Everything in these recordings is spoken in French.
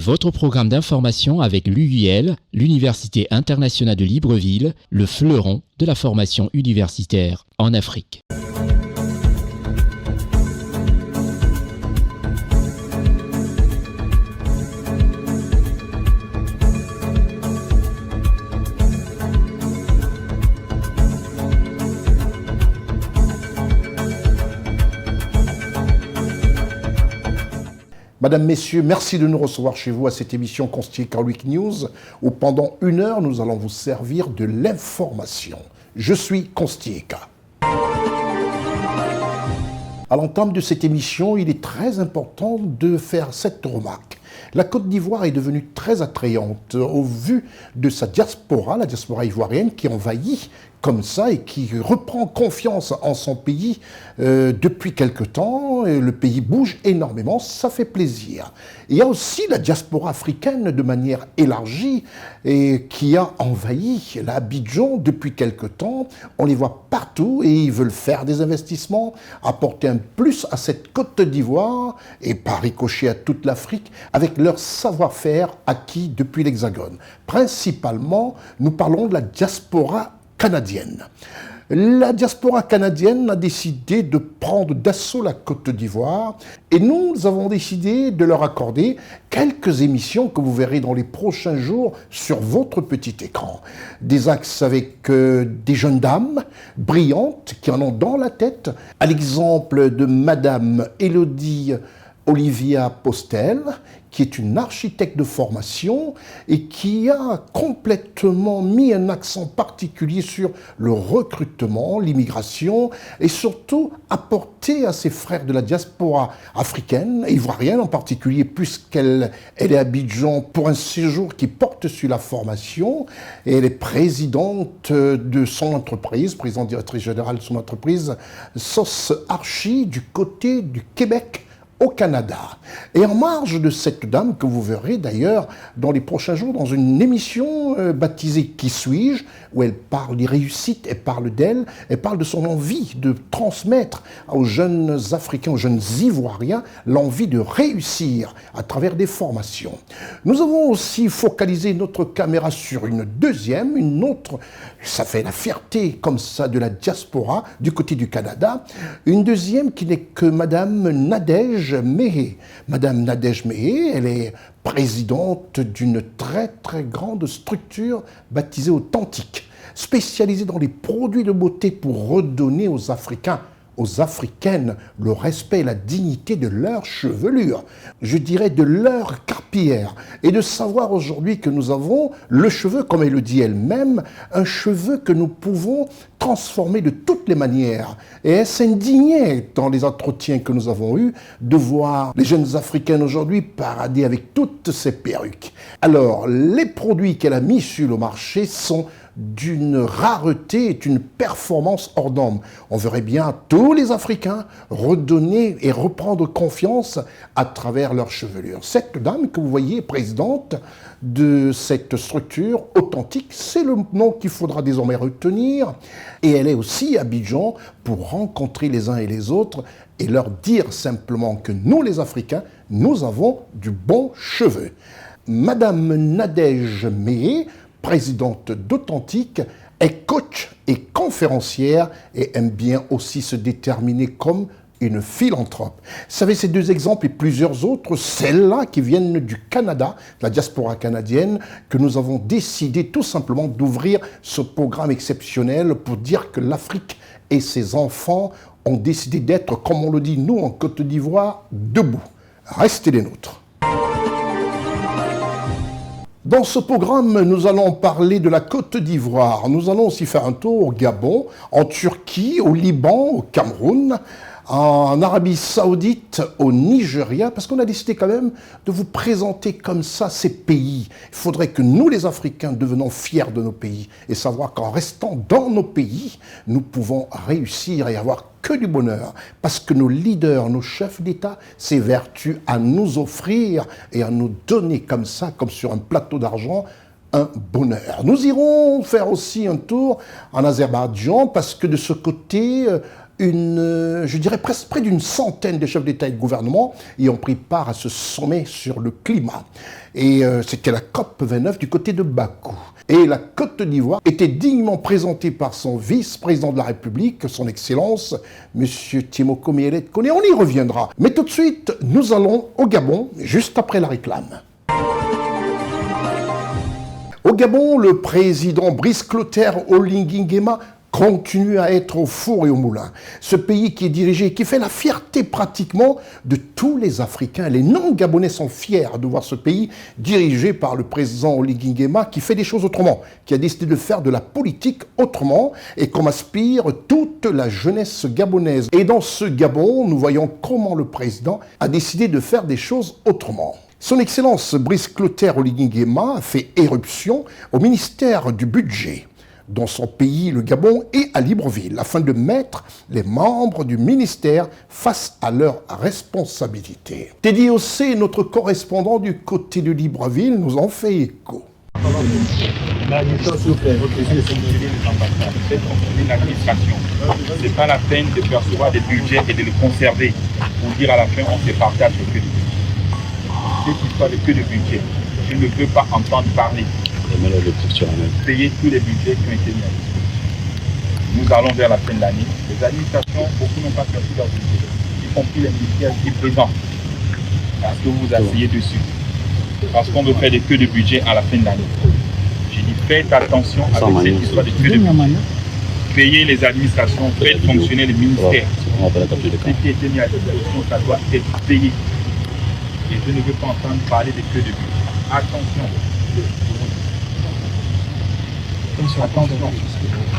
Votre programme d'information avec l'UIL, l'Université internationale de Libreville, le fleuron de la formation universitaire en Afrique. Madame, Messieurs, merci de nous recevoir chez vous à cette émission constituée Week News où pendant 1 heure, nous allons vous servir de l'information. Je suis Constieka. À l'entame de cette émission, il est très important de faire cette remarque. La Côte d'Ivoire est devenue très attrayante au vu de sa diaspora, la diaspora ivoirienne qui envahit comme ça et qui reprend confiance en son pays depuis quelque temps. Et le pays bouge énormément, ça fait plaisir. Il y a aussi la diaspora africaine de manière élargie et qui a envahi l'Abidjan depuis quelque temps. On les voit partout et ils veulent faire des investissements, apporter un plus à cette Côte d'Ivoire et par ricochet à toute l'Afrique avec leur savoir-faire acquis depuis l'Hexagone. Principalement, nous parlons de la diaspora canadienne. La diaspora canadienne a décidé de prendre d'assaut la Côte d'Ivoire et nous avons décidé de leur accorder quelques émissions que vous verrez dans les prochains jours sur votre petit écran. Des axes avec des jeunes dames brillantes qui en ont dans la tête, à l'exemple de Madame Élodie Olivia Postel, qui est une architecte de formation et qui a complètement mis un accent particulier sur le recrutement, l'immigration et surtout apporté à ses frères de la diaspora africaine, ivoirienne en particulier, puisqu'elle est à Abidjan pour un séjour qui porte sur la formation et elle est présidente de son entreprise, présidente directrice générale de son entreprise, SOS Archi du côté du Québec, au Canada. Et en marge de cette dame, que vous verrez d'ailleurs dans les prochains jours dans une émission baptisée « Qui suis-je ?», où elle parle des réussites, elle parle d'elle, elle parle de son envie de transmettre aux jeunes Africains, aux jeunes Ivoiriens, l'envie de réussir à travers des formations. Nous avons aussi focalisé notre caméra sur une autre, ça fait la fierté comme ça de la diaspora du côté du Canada, une deuxième qui n'est que Madame Nadège Méhé. Madame Nadège Méhé, elle est présidente d'une très très grande structure baptisée Authentique, spécialisée dans les produits de beauté pour redonner aux Africains, aux Africaines, le respect et la dignité de leur chevelure, je dirais de leur carpillère, et de savoir aujourd'hui que nous avons le cheveu, comme elle le dit elle-même, un cheveu que nous pouvons transformer de toutes les manières. Et elle s'indignait dans les entretiens que nous avons eus de voir les jeunes Africaines aujourd'hui parader avec toutes ces perruques. Alors, les produits qu'elle a mis sur le marché sont d'une rareté et d'une performance hors norme. On verrait bien tous les Africains redonner et reprendre confiance à travers leur chevelure. Cette dame que vous voyez, présidente de cette structure Authentique, c'est le nom qu'il faudra désormais retenir. Et elle est aussi à Abidjan pour rencontrer les uns et les autres et leur dire simplement que nous, les Africains, nous avons du bon cheveu. Madame Nadège Méhé, présidente d'Authentique, est coach et conférencière et aime bien aussi se déterminer comme une philanthrope. Vous savez, ces 2 exemples et plusieurs autres, celles-là qui viennent du Canada, de la diaspora canadienne, que nous avons décidé tout simplement d'ouvrir ce programme exceptionnel pour dire que l'Afrique et ses enfants ont décidé d'être, comme on le dit nous en Côte d'Ivoire, debout. Restez les nôtres. Dans ce programme, nous allons parler de la Côte d'Ivoire. Nous allons aussi faire un tour au Gabon, en Turquie, au Liban, au Cameroun, en Arabie Saoudite, au Nigeria, parce qu'on a décidé quand même de vous présenter comme ça ces pays. Il faudrait que nous, les Africains, devenons fiers de nos pays et savoir qu'en restant dans nos pays, nous pouvons réussir et avoir que du bonheur, parce que nos leaders, nos chefs d'État s'évertuent à nous offrir et à nous donner comme ça, comme sur un plateau d'argent, un bonheur. Nous irons faire aussi un tour en Azerbaïdjan, parce que de ce côté, je dirais presque près d'une centaine de chefs d'État et de gouvernement y ont pris part à ce sommet sur le climat. Et c'était la COP29 du côté de Bakou. Et la Côte d'Ivoire était dignement présentée par son vice-président de la République, son Excellence, M. Timoko Mielet Kone. On y reviendra. Mais tout de suite, nous allons au Gabon, juste après la réclame. Au Gabon, le président Brice Clotaire Oligui Nguema continue à être au four et au moulin. Ce pays qui est dirigé, qui fait la fierté pratiquement de tous les Africains. Les non-Gabonais sont fiers de voir ce pays dirigé par le président Oligui Nguema qui fait des choses autrement, qui a décidé de faire de la politique autrement et comme aspire toute la jeunesse gabonaise. Et dans ce Gabon, nous voyons comment le président a décidé de faire des choses autrement. Son Excellence Brice Clotaire Oligui Nguema a fait éruption au ministère du Budget dans son pays, le Gabon, et à Libreville, afin de mettre les membres du ministère face à leurs responsabilités. Teddy Ossé, notre correspondant du côté de Libreville, nous en fait écho. L'administration. Ce n'est pas la peine de percevoir des budgets et de les conserver pour dire à la fin on se partage le que de budget. Cette histoire de que de budget, je ne veux pas entendre parler. Payer tous les budgets qui ont été mis à disposition. Nous allons vers la fin de l'année. Les administrations, beaucoup n'ont pas perçu leur budget, y compris les ministères ici présents. Parce que vous vous asseyez dessus. Parce qu'on veut faire des queues de budget à la fin de l'année. J'ai dit faites attention avec cette histoire de queues de budget. Payez les administrations, faites fonctionner les ministères. Ce qui a été mis à disposition, ça doit être payé. Et je ne veux pas entendre parler des queues de budget. Attention. Attention,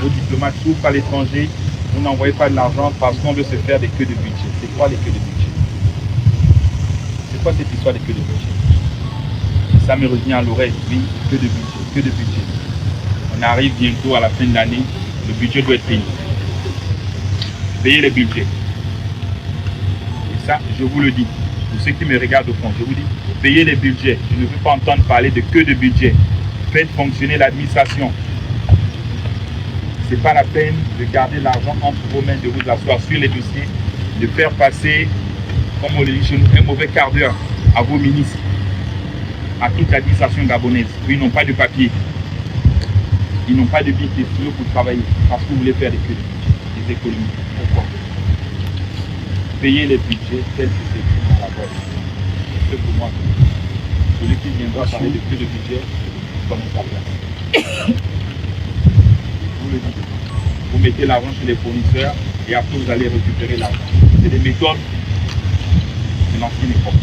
vos diplomates souffrent à l'étranger, vous n'envoyez pas de l'argent parce qu'on veut se faire des queues de budget. C'est quoi les queues de budget? C'est quoi cette histoire des queues de budget? Ça me revient à l'oreille, oui, queue de budget, queue de budget. On arrive bientôt à la fin de l'année, le budget doit être payé. Payez les budgets. Et ça, je vous le dis, pour ceux qui me regardent au fond, je vous dis, payez les budgets. Je ne veux pas entendre parler de queue de budget. Faites fonctionner l'administration. Ce n'est pas la peine de garder l'argent entre vos mains, de vous asseoir sur les dossiers, de faire passer, comme on le dit chez nous, un mauvais quart d'heure à vos ministres, à toute l'administration gabonaise. Ils n'ont pas de papier, ils n'ont pas de billet pour travailler, parce que vous voulez faire des des économies. Pourquoi? Payer les budgets tels que c'est écrit dans la boîte. C'est pour moi. Celui qui viendra parler de queue de budget, comme ça place. Vous le dites. Vous mettez l'argent chez les fournisseurs et après vous allez récupérer l'argent. C'est des méthodes de l'ancienne époque.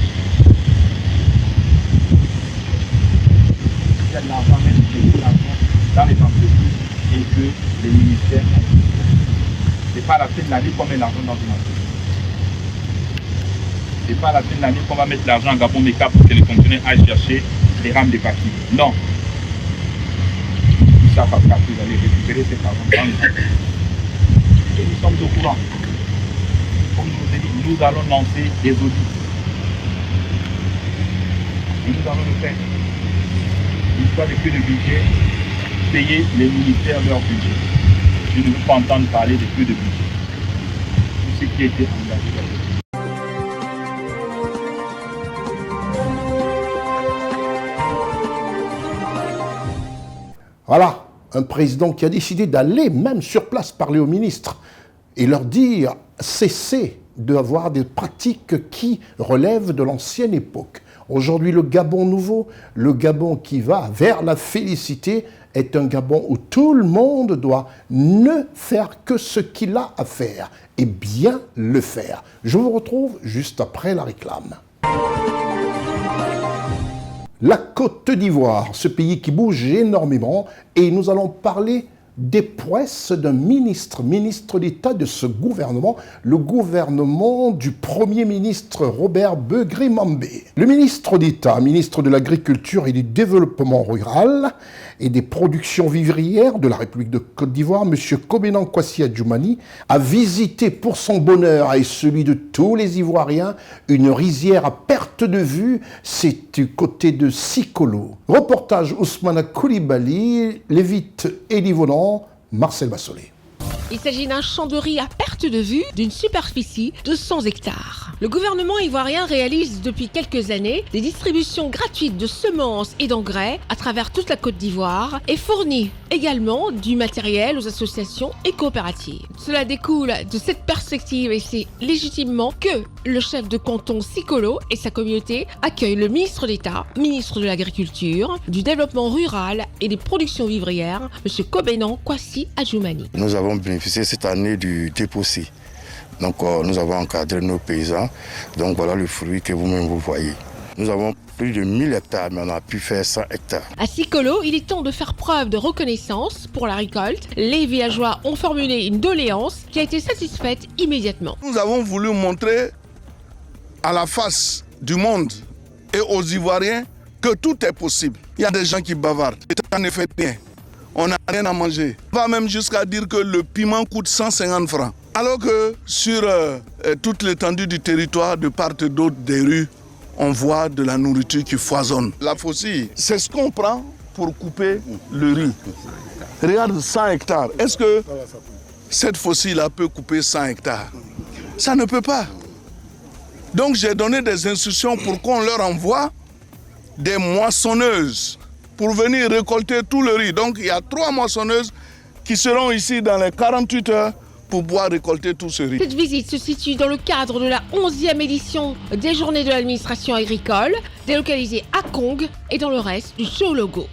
Il y a de l'argent, même de l'argent dans les entreprises et que les ministères ont. Ce n'est pas à la fin de l'année qu'on met l'argent dans une entreprise. Ce n'est pas à la fin de l'année qu'on va mettre l'argent en Gabon Méca pour que les fonctionnaires aillent chercher les rames de papier. Non. Tout ça parce qu'après vous allez récupérer cet argent dans les entreprises. Et nous sommes au courant. Comme je vous ai dit, nous allons lancer des audits. Et nous allons le faire. Une fois de queue de budget, payer les ministères leur budget. Je ne veux pas entendre parler de queue de budget. Tout ce qui a été engagé. Voilà, un président qui a décidé d'aller même sur place parler aux ministres et leur dire cessez d'avoir des pratiques qui relèvent de l'ancienne époque. Aujourd'hui, le Gabon nouveau, le Gabon qui va vers la félicité, est un Gabon où tout le monde doit ne faire que ce qu'il a à faire et bien le faire. Je vous retrouve juste après la réclame. La Côte d'Ivoire, ce pays qui bouge énormément, et nous allons parler des prouesses d'un ministre d'État de ce gouvernement, le gouvernement du Premier ministre Robert Begré-Mambé. Le ministre d'État, ministre de l'Agriculture et du Développement rural et des productions vivrières de la République de Côte d'Ivoire, M. Kobenan Kwasi Adjoumani, a visité pour son bonheur et celui de tous les Ivoiriens une rizière à perte de vue, c'est du côté de Sikolo. Reportage Ousmana Koulibaly, Lévite Elivonan, Marcel Bassolé. Il s'agit d'un champ de riz à perte de vue d'une superficie de 100 hectares. Le gouvernement ivoirien réalise depuis quelques années des distributions gratuites de semences et d'engrais à travers toute la Côte d'Ivoire et fournit également du matériel aux associations et coopératives. Cela découle de cette perspective et c'est légitimement que le chef de canton Sikolo et sa communauté accueillent le ministre d'État, ministre de l'Agriculture, du Développement rural et des productions vivrières, M. Kobenan Kwasi Adjoumani. Nous avons bénéficié cette année du déposit. Donc nous avons encadré nos paysans. Donc voilà le fruit que vous-même vous voyez. Nous avons plus de 1000 hectares, mais on a pu faire 100 hectares. À Sikolo, il est temps de faire preuve de reconnaissance pour la récolte. Les villageois ont formulé une doléance qui a été satisfaite immédiatement. Nous avons voulu montrer à la face du monde et aux Ivoiriens que tout est possible. Il y a des gens qui bavardent. Ça ne fait rien. On n'a rien à manger. On va même jusqu'à dire que le piment coûte 150 francs. Alors que sur toute l'étendue du territoire, de part et d'autre des rues, on voit de la nourriture qui foisonne. La faucille, c'est ce qu'on prend pour couper le riz. Regarde 100 hectares. Est-ce que cette faucille-là peut couper 100 hectares? Ça ne peut pas. Donc j'ai donné des instructions pour qu'on leur envoie des moissonneuses pour venir récolter tout le riz. Donc il y a 3 moissonneuses qui seront ici dans les 48 heures pour pouvoir récolter tout ce riz. Cette visite se situe dans le cadre de la 11e édition des Journées de l'administration agricole, délocalisée à Kong et dans le reste du Chologo.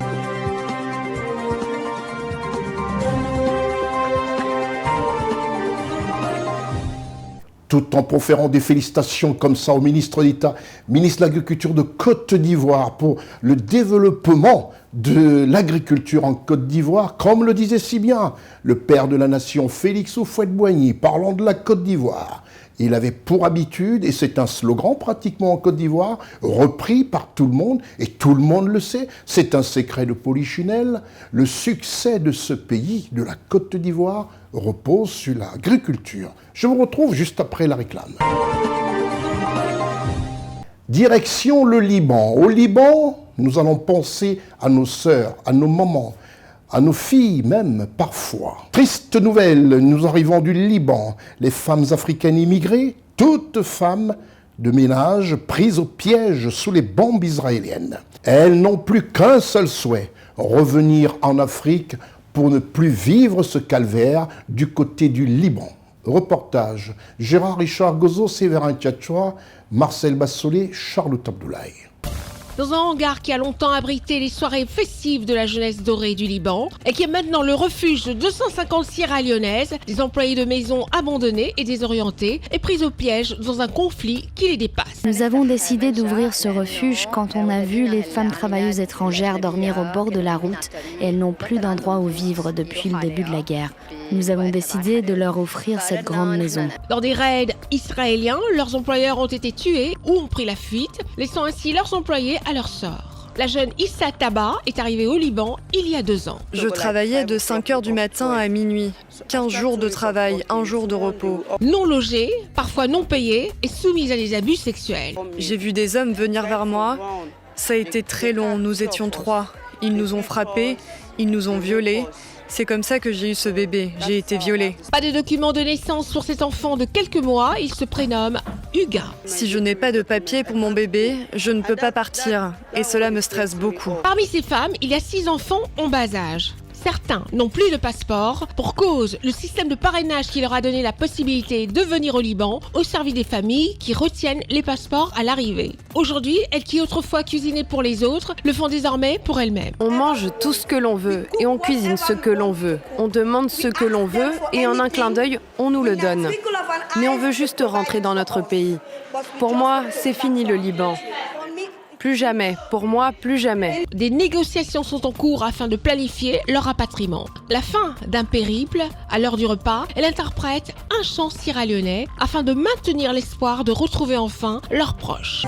Tout en proférant des félicitations comme ça au ministre d'État, ministre de l'Agriculture de Côte d'Ivoire pour le développement de l'agriculture en Côte d'Ivoire, comme le disait si bien le père de la nation Félix Houphouët-Boigny, parlant de la Côte d'Ivoire. Il avait pour habitude, et c'est un slogan pratiquement en Côte d'Ivoire, repris par tout le monde, et tout le monde le sait, c'est un secret de Polichinelle, le succès de ce pays, de la Côte d'Ivoire, repose sur l'agriculture. Je vous retrouve juste après la réclame. Direction le Liban. Au Liban, nous allons penser à nos sœurs, à nos mamans, à nos filles même parfois. Triste nouvelle, nous arrivons du Liban. Les femmes africaines immigrées, toutes femmes de ménage prises au piège sous les bombes israéliennes. Elles n'ont plus qu'un seul souhait, revenir en Afrique pour ne plus vivre ce calvaire du côté du Liban. Reportage, Gérard Richard Gozo, Séverin Tchatchoua, Marcel Bassolé, Charlotte Abdoulaye. Dans un hangar qui a longtemps abrité les soirées festives de la jeunesse dorée du Liban et qui est maintenant le refuge de 250 Sierra-Léonaises, des employés de maison abandonnés et désorientés et pris au piège dans un conflit qui les dépasse. Nous avons décidé d'ouvrir ce refuge quand on a vu les femmes travailleuses étrangères dormir au bord de la route et elles n'ont plus d'endroit où vivre depuis le début de la guerre. Nous avons décidé de leur offrir cette grande maison. Dans des raids israéliens, leurs employeurs ont été tués ou ont pris la fuite, laissant ainsi leurs employés à leur sort. La jeune Issa Taba est arrivée au Liban il y a 2 ans. Je travaillais de 5h du matin à minuit. 15 jours de travail, 1 jour de repos. Non logée, parfois non payée et soumise à des abus sexuels. J'ai vu des hommes venir vers moi. Ça a été très long, nous étions 3. Ils nous ont frappés, ils nous ont violés. C'est comme ça que j'ai eu ce bébé, j'ai été violée. Pas de document de naissance pour cet enfant de quelques mois, il se prénomme Huga. Si je n'ai pas de papier pour mon bébé, je ne peux pas partir et cela me stresse beaucoup. Parmi ces femmes, il y a 6 enfants en bas âge. Certains n'ont plus de passeport pour cause le système de parrainage qui leur a donné la possibilité de venir au Liban au service des familles qui retiennent les passeports à l'arrivée. Aujourd'hui, elles qui autrefois cuisinaient pour les autres le font désormais pour elles-mêmes. On mange tout ce que l'on veut et on cuisine ce que l'on veut. On demande ce que l'on veut et en un clin d'œil, on nous le donne. Mais on veut juste rentrer dans notre pays. Pour moi, c'est fini le Liban. Plus jamais, pour moi, plus jamais. Des négociations sont en cours afin de planifier leur rapatriement. La fin d'un périple, à l'heure du repas, elle interprète un chant sierra-léonais afin de maintenir l'espoir de retrouver enfin leurs proches.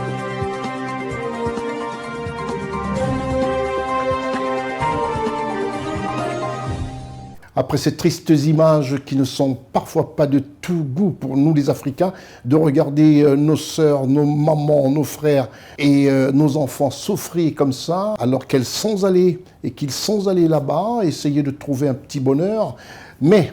Après ces tristes images qui ne sont parfois pas de tout goût pour nous les Africains, de regarder nos sœurs, nos mamans, nos frères et nos enfants souffrir comme ça, alors qu'elles sont allées et qu'ils sont allés là-bas, essayer de trouver un petit bonheur. Mais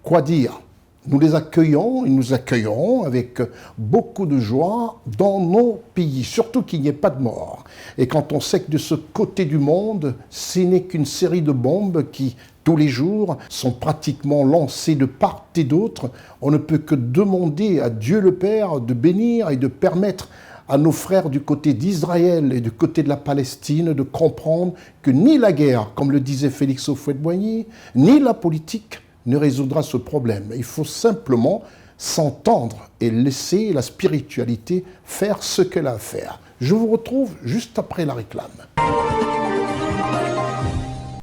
Quoi dire? Nous les accueillons et nous accueillerons avec beaucoup de joie dans nos pays, surtout qu'il n'y ait pas de mort. Et quand on sait que de ce côté du monde, ce n'est qu'une série de bombes qui, tous les jours, sont pratiquement lancées de part et d'autre, on ne peut que demander à Dieu le Père de bénir et de permettre à nos frères du côté d'Israël et du côté de la Palestine de comprendre que ni la guerre, comme le disait Félix Houphouët-Boigny, ni la politique ne résoudra ce problème. Il faut simplement s'entendre et laisser la spiritualité faire ce qu'elle a à faire. Je vous retrouve juste après la réclame.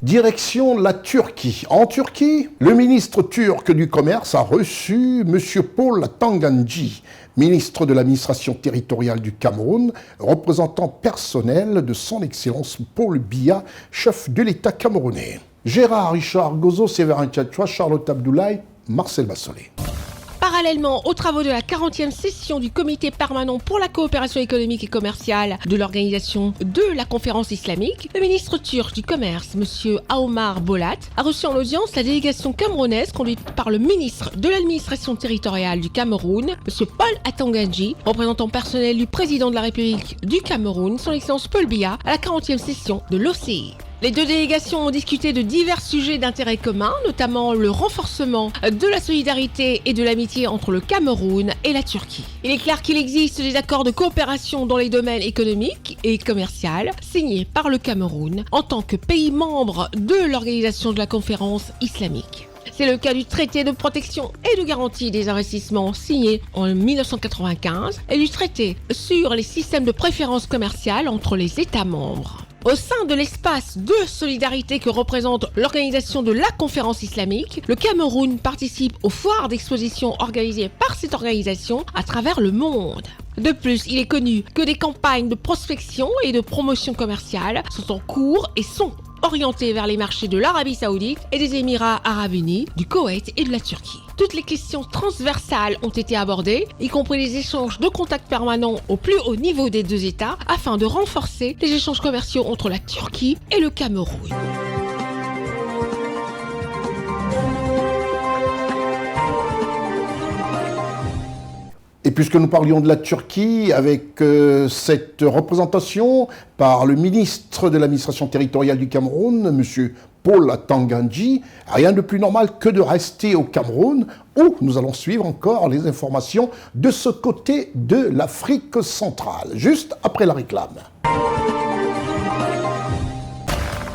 Direction la Turquie. En Turquie, le ministre turc du Commerce a reçu M. Paul Tanganji, ministre de l'administration territoriale du Cameroun, représentant personnel de son Excellence Paul Biya, chef de l'État camerounais. Gérard Richard Gozo, Séverin Tchatchoua, Charlotte Abdoulaye, Marcel Bassolé. Parallèlement aux travaux de la 40e session du Comité permanent pour la coopération économique et commerciale de l'organisation de la conférence islamique, le ministre turc du Commerce, M. Aomar Bolat, a reçu en audience la délégation camerounaise conduite par le ministre de l'administration territoriale du Cameroun, M. Paul Atanganji, représentant personnel du président de la République du Cameroun, son Excellence Paul Biya, à la 40e session de l'OCI. Les deux délégations ont discuté de divers sujets d'intérêt commun, notamment le renforcement de la solidarité et de l'amitié entre le Cameroun et la Turquie. Il est clair qu'il existe des accords de coopération dans les domaines économiques et commerciaux signés par le Cameroun en tant que pays membre de l'organisation de la conférence islamique. C'est le cas du traité de protection et de garantie des investissements signé en 1995 et du traité sur les systèmes de préférence commerciale entre les États membres. Au sein de l'espace de solidarité que représente l'organisation de la conférence islamique, le Cameroun participe aux foires d'exposition organisées par cette organisation à travers le monde. De plus, il est connu que des campagnes de prospection et de promotion commerciale sont en cours et sont orientées vers les marchés de l'Arabie Saoudite et des Émirats Arabes Unis, du Koweït et de la Turquie. Toutes les questions transversales ont été abordées, y compris les échanges de contacts permanents au plus haut niveau des deux États, afin de renforcer les échanges commerciaux entre la Turquie et le Cameroun. Et puisque nous parlions de la Turquie, avec cette représentation par le ministre de l'administration territoriale du Cameroun, M. Paul Tanganji, rien de plus normal que de rester au Cameroun, où nous allons suivre encore les informations de ce côté de l'Afrique centrale, juste après la réclame.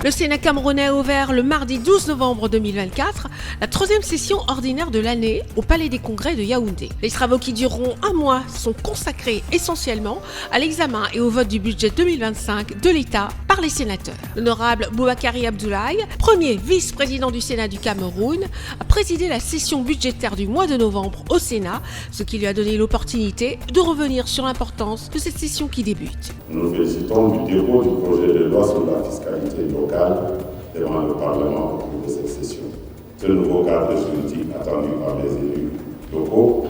Le Sénat camerounais a ouvert le mardi 12 novembre 2024 la 3e session ordinaire de l'année au Palais des Congrès de Yaoundé. Les travaux qui dureront un mois sont consacrés essentiellement à l'examen et au vote du budget 2025 de l'État par les sénateurs. L'honorable Boubakary Abdoulaye, premier vice-président du Sénat du Cameroun, a présidé la session budgétaire du mois de novembre au Sénat, ce qui lui a donné l'opportunité de revenir sur l'importance de cette session qui débute. Nous félicitons du dépôt du projet de loi sur la fiscalité locale devant le Parlement au cours de cette session. Ce nouveau cadre juridique attendu par les élus locaux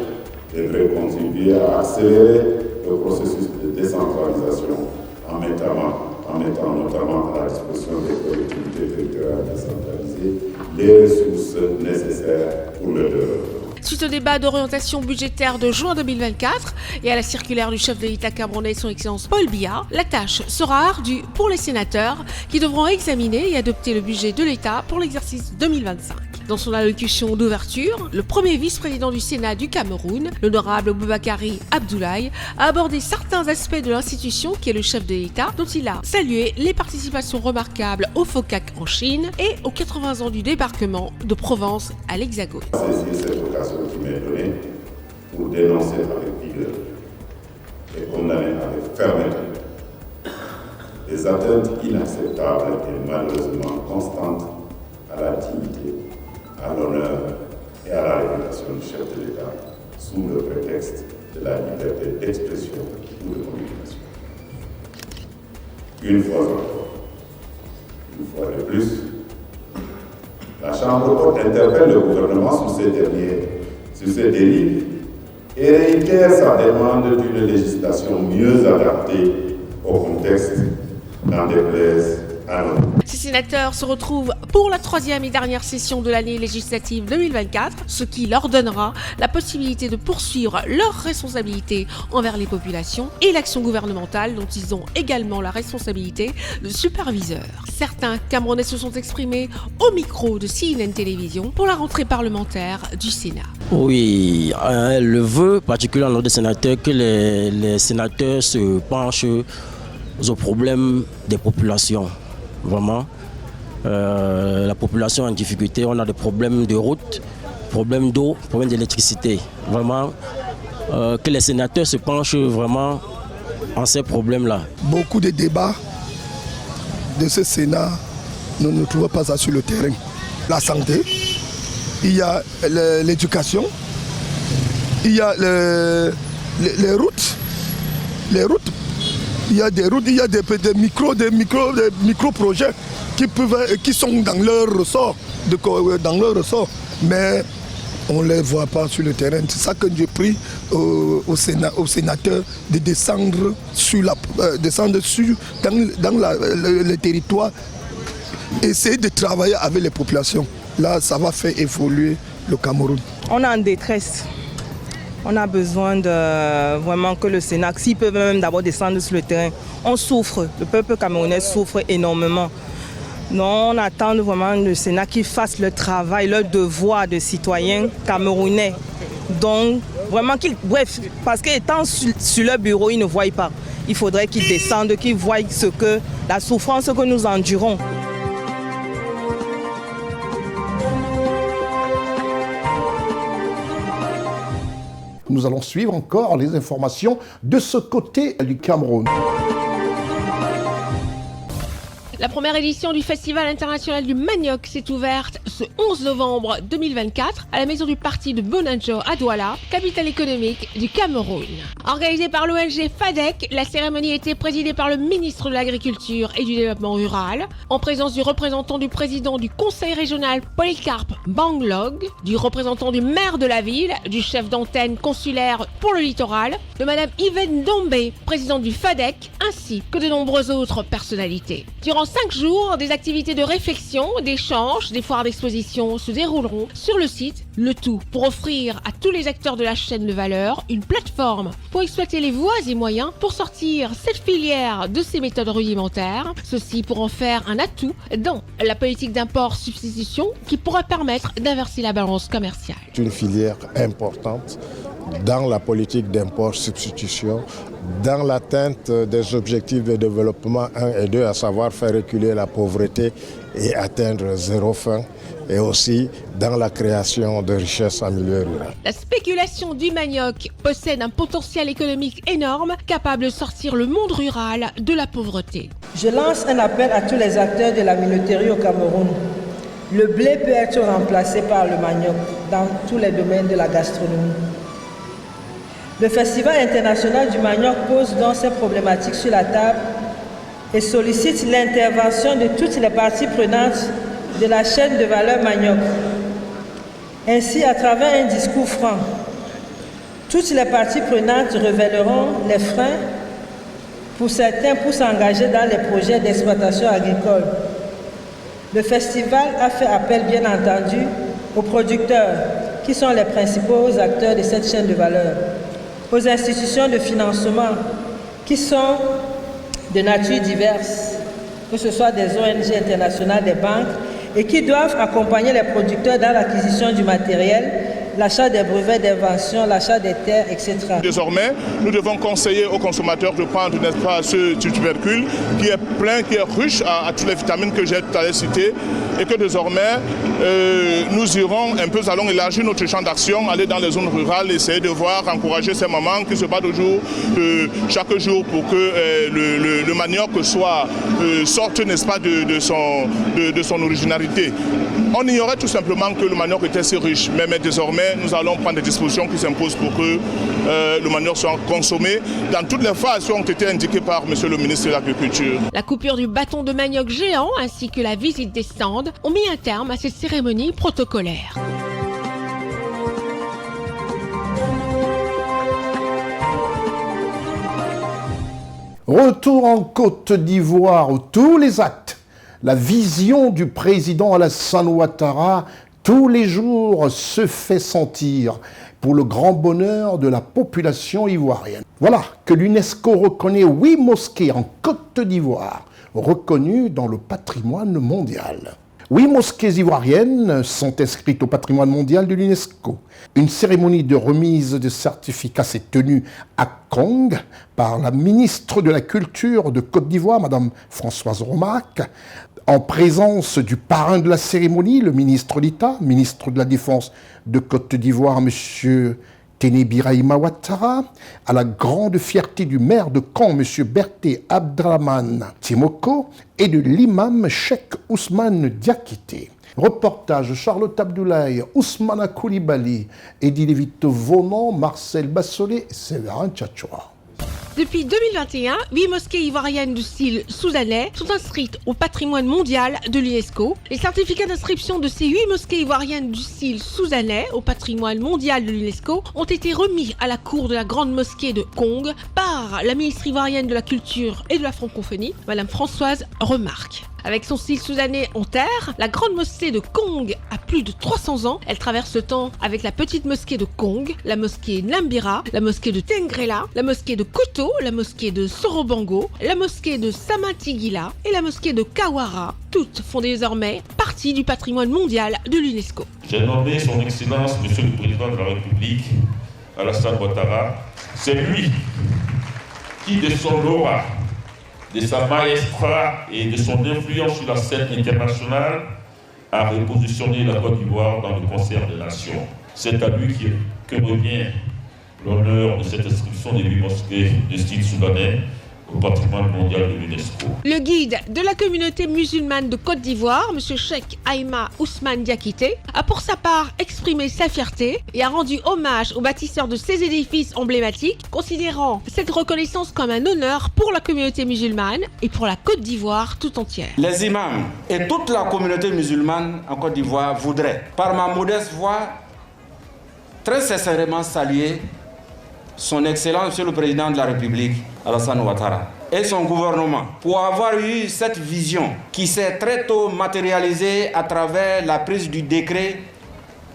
devrait contribuer à accélérer le processus de décentralisation en mettant notamment à la disposition des collectivités territoriales décentralisées les ressources nécessaires pour le développement. Suite au débat d'orientation budgétaire de juin 2024 et à la circulaire du chef de l'État camerounais, son Excellence Paul Biya, la tâche sera ardue pour les sénateurs qui devront examiner et adopter le budget de l'État pour l'exercice 2025. Dans son allocution d'ouverture, le premier vice-président du Sénat du Cameroun, l'honorable Boubakary Abdoulaye, a abordé certains aspects de l'institution qui est le chef de l'État, dont il a salué les participations remarquables au FOCAC en Chine et aux 80 ans du débarquement de Provence à l'Hexagone. Saisir cette occasion qui m'est donnée pour dénoncer avec vigueur et condamner avec fermeté les atteintes inacceptables et malheureusement constantes à la dignité, à l'honneur et à la réputation du chef de l'État sous le prétexte de la liberté d'expression ou de communication. Une fois encore, une fois de plus, la Chambre haute interpelle le gouvernement sur ces délits et réitère sa demande d'une législation mieux adaptée au contexte, n'en déplaise Ces sénateurs se retrouvent pour la troisième et dernière session de l'année législative 2024, ce qui leur donnera la possibilité de poursuivre leurs responsabilités envers les populations et l'action gouvernementale dont ils ont également la responsabilité de superviseur. Certains Camerounais se sont exprimés au micro de CNN Télévision pour la rentrée parlementaire du Sénat. Oui, le vœu particulier des sénateurs que les sénateurs se penchent aux problèmes des populations. Vraiment, la population en difficulté, on a des problèmes de route, problèmes d'eau, problèmes d'électricité. Vraiment, que les sénateurs se penchent vraiment en ces problèmes-là. Beaucoup de débats de ce Sénat ne trouvent pas ça sur le terrain. La santé, il y a l'éducation, il y a les routes. Il y a des routes, il y a des micro-projets qui sont dans leur ressort, mais on ne les voit pas sur le terrain. C'est ça que j'ai pris aux sénateurs de descendre dans le territoire, essayer de travailler avec les populations. Là, ça va faire évoluer le Cameroun. On est en détresse. On a besoin de vraiment que le Sénat, s'ils peuvent même d'abord descendre sur le terrain, on souffre, le peuple camerounais souffre énormément. Non, on attend vraiment le Sénat qui fasse le travail, leur devoir de citoyens camerounais. Donc, vraiment bref, parce qu'étant sur leur bureau, ils ne voient pas. Il faudrait qu'ils descendent, qu'ils voient la souffrance que nous endurons. Nous allons suivre encore les informations de ce côté du Cameroun. La première édition du Festival international du manioc s'est ouverte ce 11 novembre 2024 à la maison du parti de Bonanjo à Douala, capitale économique du Cameroun. Organisée par l'ONG FADEC, la cérémonie a été présidée par le ministre de l'Agriculture et du Développement rural, en présence du représentant du président du conseil régional Polycarpe Banglog, du représentant du maire de la ville, du chef d'antenne consulaire pour le littoral, de madame Yvette Dombé, présidente du FADEC, ainsi que de nombreuses autres personnalités. Durant 5 jours, des activités de réflexion, d'échange, des foires d'exposition se dérouleront sur le site, le tout pour offrir à tous les acteurs de la chaîne de valeur une plateforme pour exploiter les voies et moyens pour sortir cette filière de ses méthodes rudimentaires, ceci pour en faire un atout dans la politique d'import-substitution qui pourra permettre d'inverser la balance commerciale. C'est une filière importante dans la politique d'import-substitution, dans l'atteinte des objectifs de développement 1 et 2, à savoir faire reculer la pauvreté et atteindre zéro faim, et aussi dans la création de richesses en milieu rural. La spéculation du manioc possède un potentiel économique énorme, capable de sortir le monde rural de la pauvreté. Je lance un appel à tous les acteurs de la minoterie au Cameroun. Le blé peut être remplacé par le manioc dans tous les domaines de la gastronomie. Le Festival international du manioc pose donc ces problématiques sur la table et sollicite l'intervention de toutes les parties prenantes de la chaîne de valeur manioc. Ainsi, à travers un discours franc, toutes les parties prenantes révéleront les freins pour certains pour s'engager dans les projets d'exploitation agricole. Le festival a fait appel, bien entendu, aux producteurs, qui sont les principaux acteurs de cette chaîne de valeur, aux institutions de financement, qui sont de nature diverse, que ce soit des ONG internationales, des banques, et qui doivent accompagner les producteurs dans l'acquisition du matériel, l'achat des brevets d'invention, l'achat des terres, etc. Désormais, nous devons conseiller aux consommateurs de prendre, n'est-ce pas, ce tubercule qui est plein, qui est riche à toutes les vitamines que j'ai tout à l'heure citées, et que désormais, nous irons un peu, allons élargir notre champ d'action, aller dans les zones rurales, essayer de voir, encourager ces mamans qui se battent chaque jour pour que le manioc sorte, n'est-ce pas, de son originalité. On ignorait tout simplement que le manioc était si riche, mais désormais, nous allons prendre des dispositions qui s'imposent pour que le manioc soit consommé dans toutes les phases qui ont été indiquées par M. le ministre de l'Agriculture. La coupure du bâton de manioc géant ainsi que la visite des stands ont mis un terme à cette cérémonie protocolaire. Retour en Côte d'Ivoire où tous les actes La vision du président Alassane Ouattara, tous les jours, se fait sentir pour le grand bonheur de la population ivoirienne. Voilà que l'UNESCO reconnaît 8 mosquées en Côte d'Ivoire, reconnues dans le patrimoine mondial. 8 mosquées ivoiriennes sont inscrites au patrimoine mondial de l'UNESCO. Une cérémonie de remise de certificats s'est tenue à Kong par la ministre de la Culture de Côte d'Ivoire, Mme Françoise Romac, en présence du parrain de la cérémonie, le ministre d'État, ministre de la Défense de Côte d'Ivoire, M. Téné Birahima Ouattara, à la grande fierté du maire de Caen, M. Berté Abdraman Timoko, et de l'imam Cheikh Ousmane Diakité. Reportage Charlotte Abdoulaye, Ousmana Koulibaly, Eddy Lévito Vonan, Marcel Bassolé et Séverin Tchatchoua. Depuis 2021, 8 mosquées ivoiriennes du style soudanais sont inscrites au patrimoine mondial de l'UNESCO. Les certificats d'inscription de ces 8 mosquées ivoiriennes du style soudanais au patrimoine mondial de l'UNESCO ont été remis à la cour de la grande mosquée de Kong par la ministre ivoirienne de la Culture et de la Francophonie, Mme Françoise Remarque. Avec son style soudanais en terre, la grande mosquée de Kong a plus de 300 ans. Elle traverse le temps avec la petite mosquée de Kong, la mosquée Nambira, la mosquée de Tengrela, la mosquée de Koto, la mosquée de Sorobango, la mosquée de Samatigila et la mosquée de Kawara. Toutes font désormais partie du patrimoine mondial de l'UNESCO. J'ai nommé son Excellence, Monsieur le Président de la République, Alassane Ouattara. C'est lui qui, de son aura, de sa maestria et de son influence sur la scène internationale, a repositionné la Côte d'Ivoire dans le concert des nations. C'est à lui que revient l'honneur de cette inscription des 8 mosquées de style soudanais au patrimoine mondial de l'UNESCO. Le guide de la communauté musulmane de Côte d'Ivoire, M. Cheikh Aïma Ousmane Diakité, a pour sa part exprimé sa fierté et a rendu hommage aux bâtisseurs de ces édifices emblématiques, considérant cette reconnaissance comme un honneur pour la communauté musulmane et pour la Côte d'Ivoire tout entière. Les imams et toute la communauté musulmane en Côte d'Ivoire voudraient, par ma modeste voix, très sincèrement saluer son Excellence, Monsieur le Président de la République, Alassane Ouattara, et son gouvernement, pour avoir eu cette vision qui s'est très tôt matérialisée à travers la prise du décret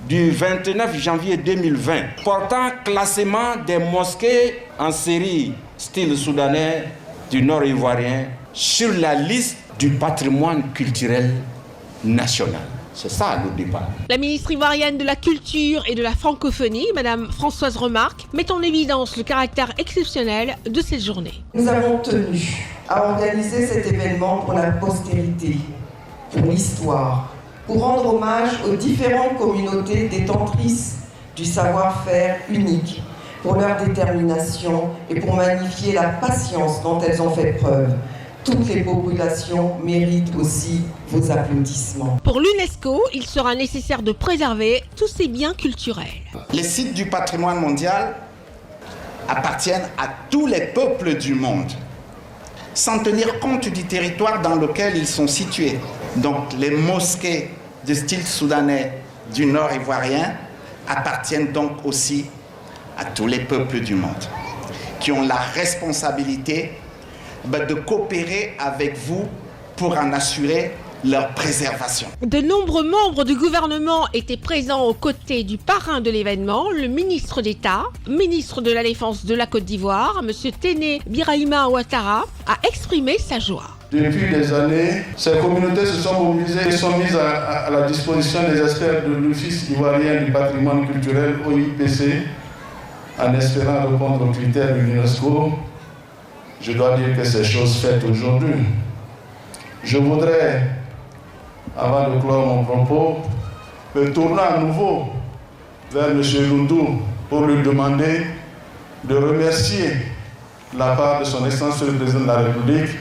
du 29 janvier 2020, portant classement des mosquées en série style soudanais du nord ivoirien sur la liste du patrimoine culturel national. C'est ça le débat. La ministre ivoirienne de la Culture et de la Francophonie, Mme Françoise Remarque, met en évidence le caractère exceptionnel de cette journée. Nous avons tenu à organiser cet événement pour la postérité, pour l'histoire, pour rendre hommage aux différentes communautés détentrices du savoir-faire unique, pour leur détermination et pour magnifier la patience dont elles ont fait preuve. Toutes les populations méritent aussi vos applaudissements. Pour l'UNESCO, il sera nécessaire de préserver tous ces biens culturels. Les sites du patrimoine mondial appartiennent à tous les peuples du monde, sans tenir compte du territoire dans lequel ils sont situés. Donc les mosquées de style soudanais du nord ivoirien appartiennent donc aussi à tous les peuples du monde, qui ont la responsabilité de coopérer avec vous pour en assurer leur préservation. De nombreux membres du gouvernement étaient présents aux côtés du parrain de l'événement, le ministre d'État, ministre de la Défense de la Côte d'Ivoire, M. Téné Birahima Ouattara, a exprimé sa joie. Depuis des années, ces communautés se sont mobilisées et sont mises à la disposition des experts de l'Office ivoirien du patrimoine culturel, OIPC, en espérant répondre aux critères de l'UNESCO. Je dois dire que c'est chose faite aujourd'hui. Je voudrais, avant de clore mon propos, me tourner à nouveau vers M. Lundou pour lui demander de remercier la part de son Excellence le Président de la République,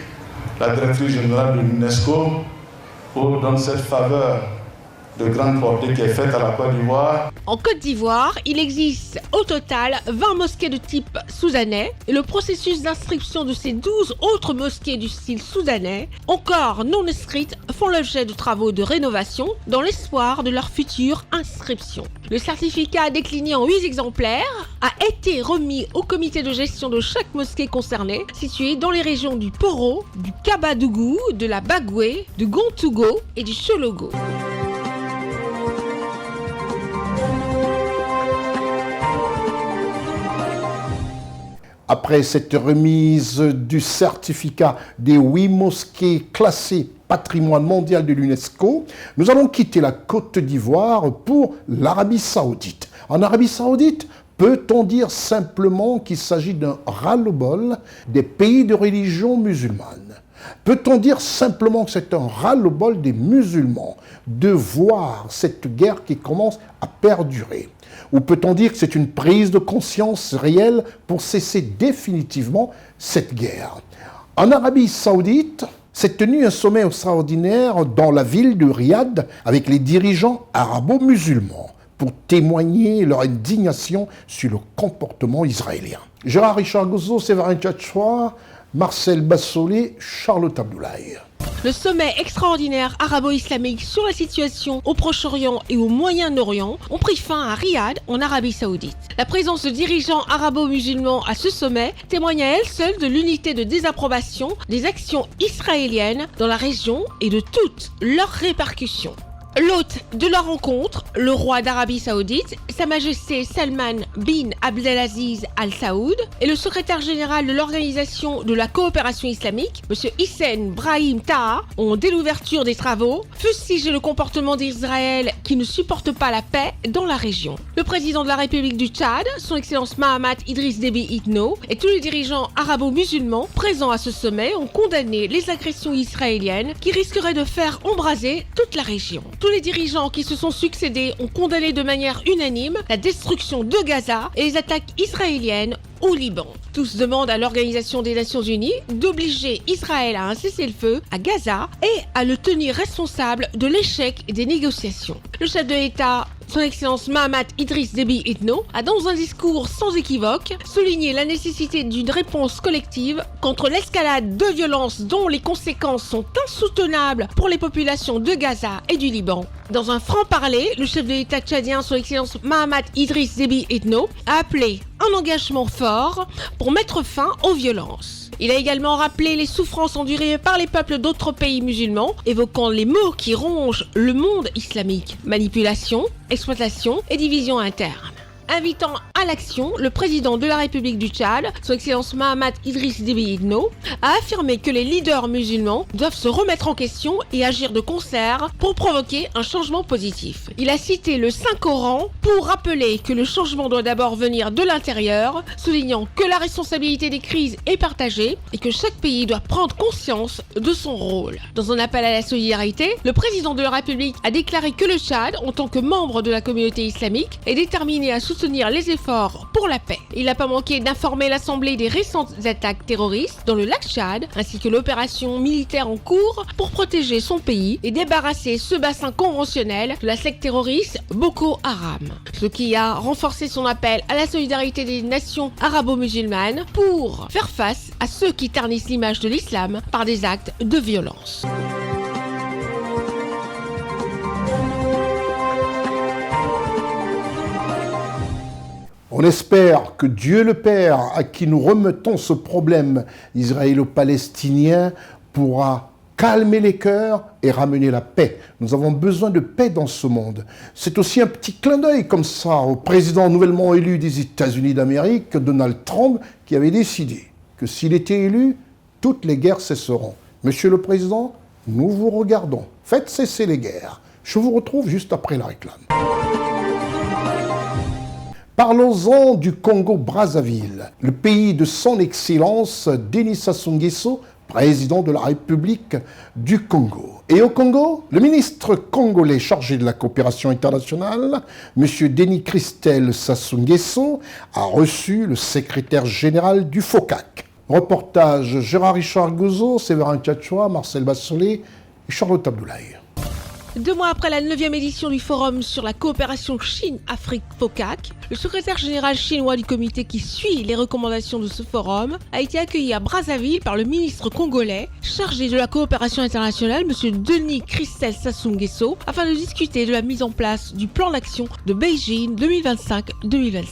la directrice générale de l'UNESCO, pour donner cette faveur de grande portée qui est faite à la Côte d'Ivoire. En Côte d'Ivoire, il existe au total 20 mosquées de type soudanais et le processus d'inscription de ces 12 autres mosquées du style soudanais, encore non inscrites, font l'objet de travaux de rénovation dans l'espoir de leur future inscription. Le certificat décliné en 8 exemplaires a été remis au comité de gestion de chaque mosquée concernée, située dans les régions du Poro, du Kabadougou, de la Bagoué, du Gontougo et du Chologo. Après cette remise du certificat des 8 mosquées classées patrimoine mondial de l'UNESCO, nous allons quitter la Côte d'Ivoire pour l'Arabie Saoudite. En Arabie Saoudite, peut-on dire simplement qu'il s'agit d'un ras-le-bol des pays de religion musulmane? Peut-on dire simplement que c'est un ras-le-bol des musulmans de voir cette guerre qui commence à perdurer? Ou peut-on dire que c'est une prise de conscience réelle pour cesser définitivement cette guerre? En Arabie Saoudite, s'est tenu un sommet extraordinaire dans la ville de Riyad avec les dirigeants arabo-musulmans pour témoigner leur indignation sur le comportement israélien. Gérard Richard Gozo, Séverin Tchatchoua, Marcel Bassolé, Charlotte Abdoulaye. Le sommet extraordinaire arabo-islamique sur la situation au Proche-Orient et au Moyen-Orient ont pris fin à Riyad, en Arabie Saoudite. La présence de dirigeants arabo-musulmans à ce sommet témoigne à elle seule de l'unité de désapprobation des actions israéliennes dans la région et de toutes leurs répercussions. L'hôte de la rencontre, le roi d'Arabie Saoudite, Sa Majesté Salman bin Abdelaziz Al Saoud, et le secrétaire général de l'Organisation de la coopération islamique, M. Hissène Brahim Taha, ont, dès l'ouverture des travaux, fustigé le comportement d'Israël qui ne supporte pas la paix dans la région. Le président de la République du Tchad, son Excellence Mahamat Idriss Déby Itno, et tous les dirigeants arabo-musulmans présents à ce sommet ont condamné les agressions israéliennes qui risqueraient de faire embraser toute la région. Tous les dirigeants qui se sont succédés ont condamné de manière unanime la destruction de Gaza et les attaques israéliennes au Liban. Tous demandent à l'Organisation des Nations Unies d'obliger Israël à un cessez-le-feu à Gaza et à le tenir responsable de l'échec des négociations. Le chef de l'État, son Excellence Mahamat Idriss Déby Itno, a dans un discours sans équivoque souligné la nécessité d'une réponse collective contre l'escalade de violences dont les conséquences sont insoutenables pour les populations de Gaza et du Liban. Dans un franc-parler, le chef de l'État tchadien, son Excellence Mahamat Idriss Déby Itno, a appelé un engagement fort pour mettre fin aux violences. Il a également rappelé les souffrances endurées par les peuples d'autres pays musulmans, évoquant les maux qui rongent le monde islamique: manipulation, exploitation et division interne. Invitant à l'action, le président de la République du Tchad, son Excellence Mahamat Idriss Déby Itno, a affirmé que les leaders musulmans doivent se remettre en question et agir de concert pour provoquer un changement positif. Il a cité le Saint-Coran pour rappeler que le changement doit d'abord venir de l'intérieur, soulignant que la responsabilité des crises est partagée et que chaque pays doit prendre conscience de son rôle. Dans un appel à la solidarité, le président de la République a déclaré que le Tchad, en tant que membre de la communauté islamique, est déterminé à soutenir les efforts pour la paix. Il n'a pas manqué d'informer l'Assemblée des récentes attaques terroristes dans le lac Tchad, ainsi que l'opération militaire en cours pour protéger son pays et débarrasser ce bassin conventionnel de la secte terroriste Boko Haram. Ce qui a renforcé son appel à la solidarité des nations arabo-musulmanes pour faire face à ceux qui ternissent l'image de l'islam par des actes de violence. On espère que Dieu le Père, à qui nous remettons ce problème israélo-palestinien, pourra calmer les cœurs et ramener la paix. Nous avons besoin de paix dans ce monde. C'est aussi un petit clin d'œil comme ça au président nouvellement élu des États-Unis d'Amérique, Donald Trump, qui avait décidé que s'il était élu, toutes les guerres cesseront. Monsieur le Président, nous vous regardons. Faites cesser les guerres. Je vous retrouve juste après la réclame. Parlons-en du Congo-Brazzaville, le pays de son Excellence Denis Sassou Nguesso, président de la République du Congo. Et au Congo, le ministre congolais chargé de la coopération internationale, M. Denis Christel Sassou Nguesso, a reçu le secrétaire général du FOCAC. Reportage Gérard Richard Gozo, Séverin Tchatchoua, Marcel Bassolé et Charlotte Abdoulaye. 2 mois après la 9e édition du Forum sur la coopération Chine-Afrique FOCAC, le secrétaire général chinois du comité qui suit les recommandations de ce forum a été accueilli à Brazzaville par le ministre congolais chargé de la coopération internationale, M. Denis Christel Sassou Nguesso, afin de discuter de la mise en place du plan d'action de Beijing 2025-2027.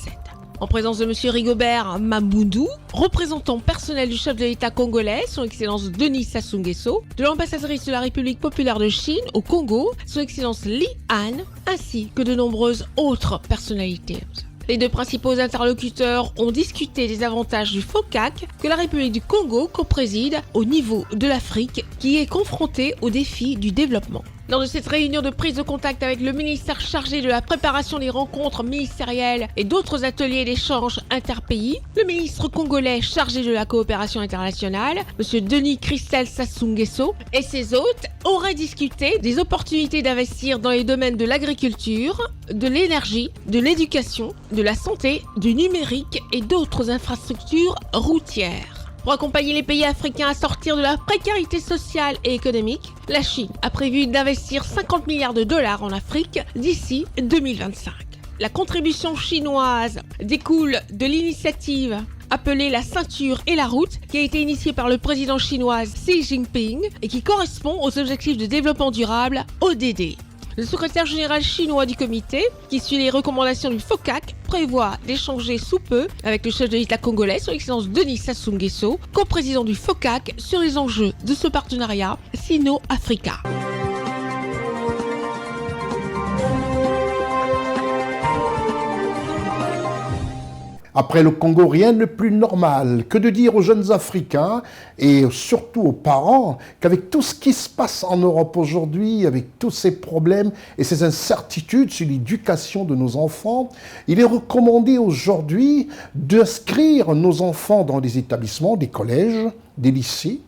En présence de M. Rigobert Mambundu, représentant personnel du chef de l'État congolais, son Excellence Denis Sassou Nguesso, de l'ambassadrice de la République populaire de Chine au Congo, son Excellence Li Han, ainsi que de nombreuses autres personnalités. Les 2 principaux interlocuteurs ont discuté des avantages du FOCAC que la République du Congo co-préside au niveau de l'Afrique qui est confrontée aux défis du développement. Lors de cette réunion de prise de contact avec le ministère chargé de la préparation des rencontres ministérielles et d'autres ateliers d'échange interpays, le ministre congolais chargé de la coopération internationale, M. Denis Christel Sassou Nguesso, et ses hôtes auraient discuté des opportunités d'investir dans les domaines de l'agriculture, de l'énergie, de l'éducation, de la santé, du numérique et d'autres infrastructures routières. Pour accompagner les pays africains à sortir de la précarité sociale et économique, la Chine a prévu d'investir 50 milliards de dollars en Afrique d'ici 2025. La contribution chinoise découle de l'initiative appelée la ceinture et la route qui a été initiée par le président chinois Xi Jinping et qui correspond aux objectifs de développement durable ODD. Le secrétaire général chinois du comité, qui suit les recommandations du FOCAC, prévoit d'échanger sous peu avec le chef de l'État congolais, son Excellence Denis Sassou Nguesso, co-président du FOCAC, sur les enjeux de ce partenariat sino-africain. Après le Congo, rien de plus normal que de dire aux jeunes Africains et surtout aux parents qu'avec tout ce qui se passe en Europe aujourd'hui, avec tous ces problèmes et ces incertitudes sur l'éducation de nos enfants, il est recommandé aujourd'hui d'inscrire nos enfants dans des établissements, des collèges, des lycées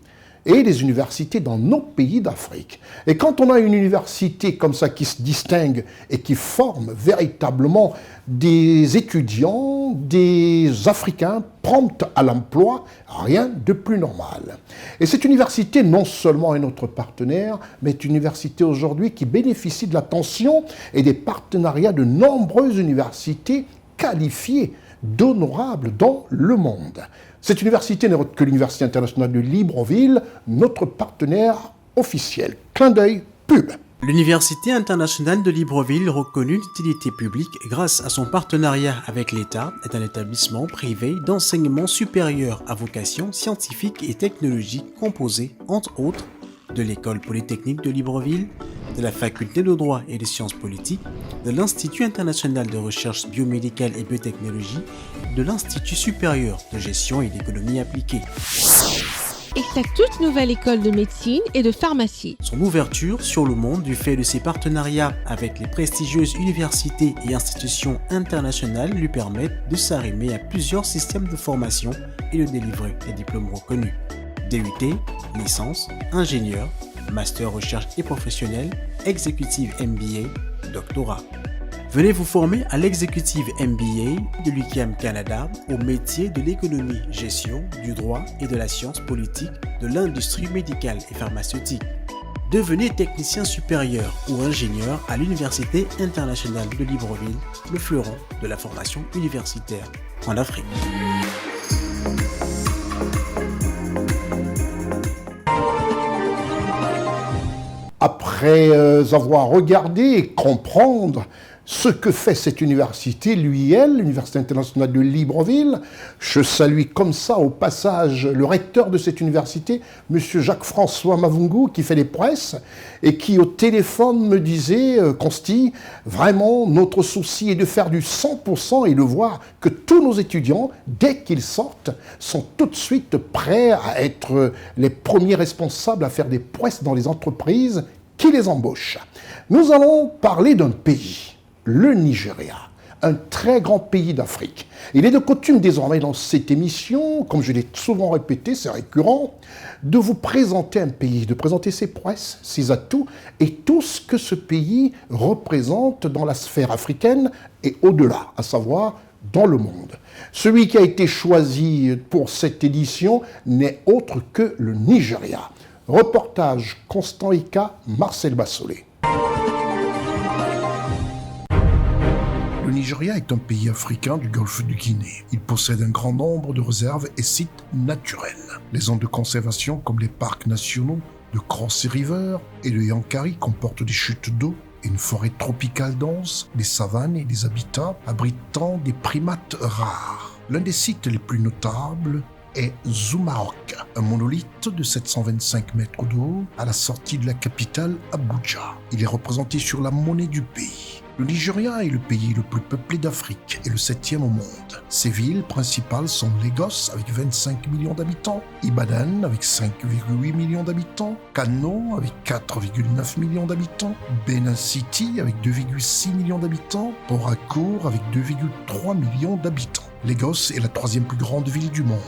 et des universités dans nos pays d'Afrique. Et quand on a une université comme ça qui se distingue et qui forme véritablement des étudiants, des Africains prompts à l'emploi, rien de plus normal. Et cette université non seulement est notre partenaire, mais est une université aujourd'hui qui bénéficie de l'attention et des partenariats de nombreuses universités qualifiées d'honorables dans le monde. Cette université n'est autre que l'Université internationale de Libreville, notre partenaire officiel. Clin d'œil, pub. L'Université internationale de Libreville, reconnue d'utilité publique grâce à son partenariat avec l'État, est un établissement privé d'enseignement supérieur à vocation scientifique et technologique composé, entre autres, de l'École polytechnique de Libreville, de la Faculté de droit et des sciences politiques, de l'Institut international de recherche biomédicale et biotechnologie, de l'Institut supérieur de gestion et d'économie appliquée. Et sa toute nouvelle école de médecine et de pharmacie. Son ouverture sur le monde du fait de ses partenariats avec les prestigieuses universités et institutions internationales lui permettent de s'arrimer à plusieurs systèmes de formation et de délivrer des diplômes reconnus. DUT, licence, ingénieur, master recherche et professionnel, exécutive MBA, doctorat. Venez vous former à l'exécutive MBA de l'UQAM Canada au métier de l'économie, gestion, du droit et de la science politique de l'industrie médicale et pharmaceutique. Devenez technicien supérieur ou ingénieur à l'Université internationale de Libreville, le fleuron de la formation universitaire en Afrique. Après avoir regardé et comprendre ce que fait cette université, l'UIL, l'Université internationale de Libreville, je salue comme ça au passage le recteur de cette université, M. Jacques-François Mavungu, qui fait les presses et qui au téléphone me disait « Consti, vraiment notre souci est de faire du 100% et de voir que tous nos étudiants, dès qu'ils sortent, sont tout de suite prêts à être les premiers responsables à faire des presses dans les entreprises qui les embauchent. » Nous allons parler d'un pays, le Nigeria, un très grand pays d'Afrique. Il est de coutume désormais dans cette émission, comme je l'ai souvent répété, c'est récurrent, de vous présenter un pays, de présenter ses prouesses, ses atouts et tout ce que ce pays représente dans la sphère africaine et au-delà, à savoir dans le monde. Celui qui a été choisi pour cette édition n'est autre que le Nigeria. Reportage Constant Ika, Marcel Bassolé. Le Nigeria est un pays africain du golfe du Guinée. Il possède un grand nombre de réserves et sites naturels. Les zones de conservation comme les parcs nationaux de Cross River et de Yankari comportent des chutes d'eau, une forêt tropicale dense, des savanes et des habitats abritant des primates rares. L'un des sites les plus notables est Zoumaok, un monolithe de 725 mètres de haut à la sortie de la capitale Abuja. Il est représenté sur la monnaie du pays. Le Nigeria est le pays le plus peuplé d'Afrique et le 7e au monde. Ses villes principales sont Lagos avec 25 millions d'habitants, Ibadan avec 5,8 millions d'habitants, Kano avec 4,9 millions d'habitants, Benin City avec 2,6 millions d'habitants, Port Harcourt avec 2,3 millions d'habitants. Lagos est la 3e plus grande ville du monde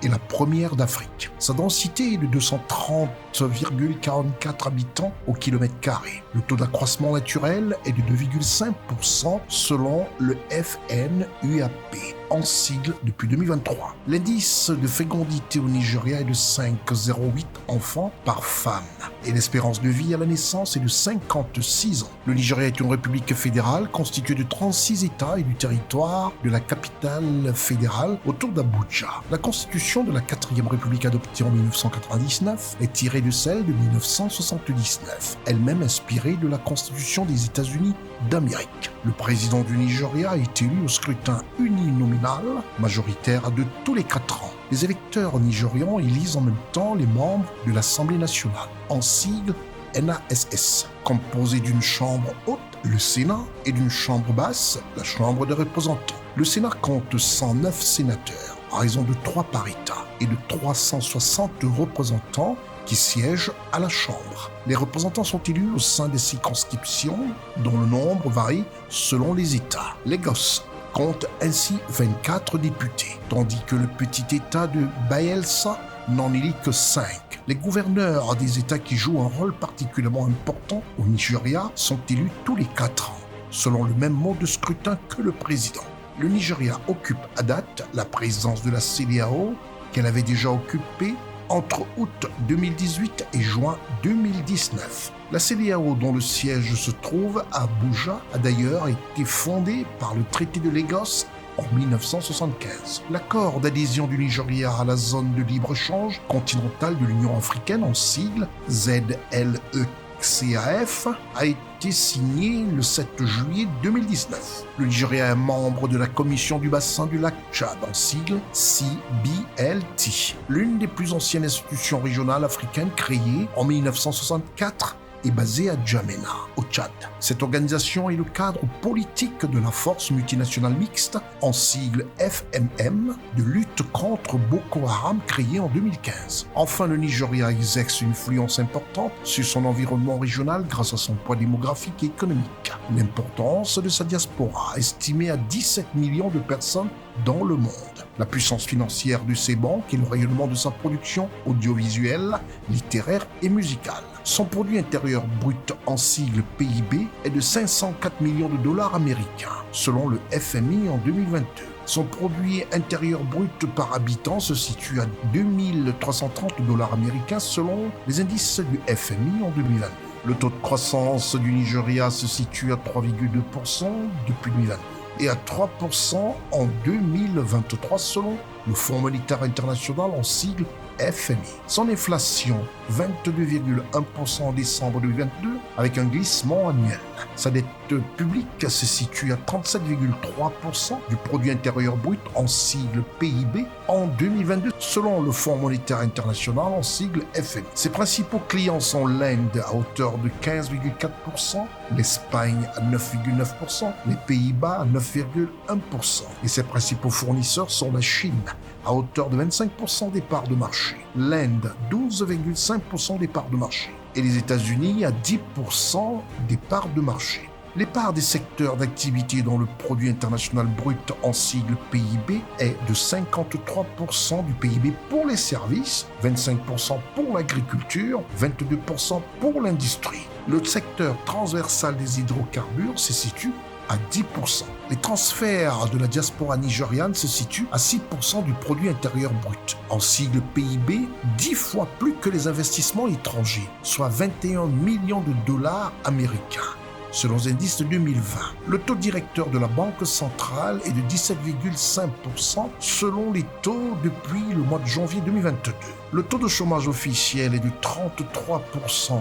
et la première d'Afrique. Sa densité est de 230,44 habitants au kilomètre carré. Le taux d'accroissement naturel est de 2,5% selon le FNUAP, en sigle depuis 2023. L'indice de fécondité au Nigeria est de 5,08 enfants par femme et l'espérance de vie à la naissance est de 56 ans. Le Nigeria est une république fédérale constituée de 36 États et du territoire de la capitale fédérale autour d'Abuja. La constitution de la 4e République adoptée en 1999 est tirée de celle de 1979, elle-même inspirée de la constitution des États-Unis d'Amérique. Le président du Nigeria est élu au scrutin uninominal majoritaire de tous les 4 ans. Les électeurs nigérians élisent en même temps les membres de l'Assemblée nationale, en sigle NASS, composée d'une chambre haute, le Sénat, et d'une chambre basse, la Chambre des représentants. Le Sénat compte 109 sénateurs, à raison de 3 par État, et de 360 représentants qui siègent à la Chambre. Les représentants sont élus au sein des circonscriptions, dont le nombre varie selon les États. Lagos compte ainsi 24 députés, tandis que le petit État de Bayelsa n'en élit que 5. Les gouverneurs des États qui jouent un rôle particulièrement important au Nigeria sont élus tous les 4 ans, selon le même mode de scrutin que le président. Le Nigeria occupe à date la présidence de la CEDEAO qu'elle avait déjà occupée entre août 2018 et juin 2019. La CEDEAO, dont le siège se trouve à Abuja, a d'ailleurs été fondée par le traité de Lagos en 1975. L'accord d'adhésion du Nigeria à la zone de libre-échange continentale de l'Union africaine, en sigle ZLECAF, a été signé le 7 juillet 2019. Le Nigeria est membre de la Commission du bassin du lac Tchad, en sigle CBLT, l'une des plus anciennes institutions régionales africaines créées en 1964 est basée à Djamena, au Tchad. Cette organisation est le cadre politique de la force multinationale mixte, en sigle FMM, de lutte contre Boko Haram créée en 2015. Enfin, le Nigeria exerce une influence importante sur son environnement régional grâce à son poids démographique et économique. L'importance de sa diaspora, estimée à 17 millions de personnes dans le monde. La puissance financière de ses banques et le rayonnement de sa production audiovisuelle, littéraire et musicale. Son produit intérieur brut, en sigle PIB, est de 504 millions de dollars américains, selon le FMI en 2022. Son produit intérieur brut par habitant se situe à 2330 dollars américains selon les indices du FMI en 2022. Le taux de croissance du Nigeria se situe à 3,2% depuis 2022 et à 3% en 2023 selon le Fonds monétaire international en sigle FMI. Son inflation, 22,1% en décembre 2022, avec un glissement annuel. Sa dette publique se situe à 37,3% du produit intérieur brut en sigle PIB en 2022, selon le Fonds monétaire international en sigle FMI. Ses principaux clients sont l'Inde à hauteur de 15,4%, l'Espagne à 9,9%, les Pays-Bas à 9,1%. Et ses principaux fournisseurs sont la Chine à hauteur de 25% des parts de marché, l'Inde 12,5% des parts de marché et les États-Unis à 10% des parts de marché. Les parts des secteurs d'activité dans le produit international brut en sigle PIB est de 53% du PIB pour les services, 25% pour l'agriculture, 22% pour l'industrie. Le secteur transversal des hydrocarbures se situe à 10%. Les transferts de la diaspora nigériane se situent à 6% du produit intérieur brut, en sigle PIB, 10 fois plus que les investissements étrangers, soit 21 millions de dollars américains. selon les indices de 2020. Le taux directeur de la Banque centrale est de 17,5% selon les taux depuis le mois de janvier 2022. Le taux de chômage officiel est de 33%,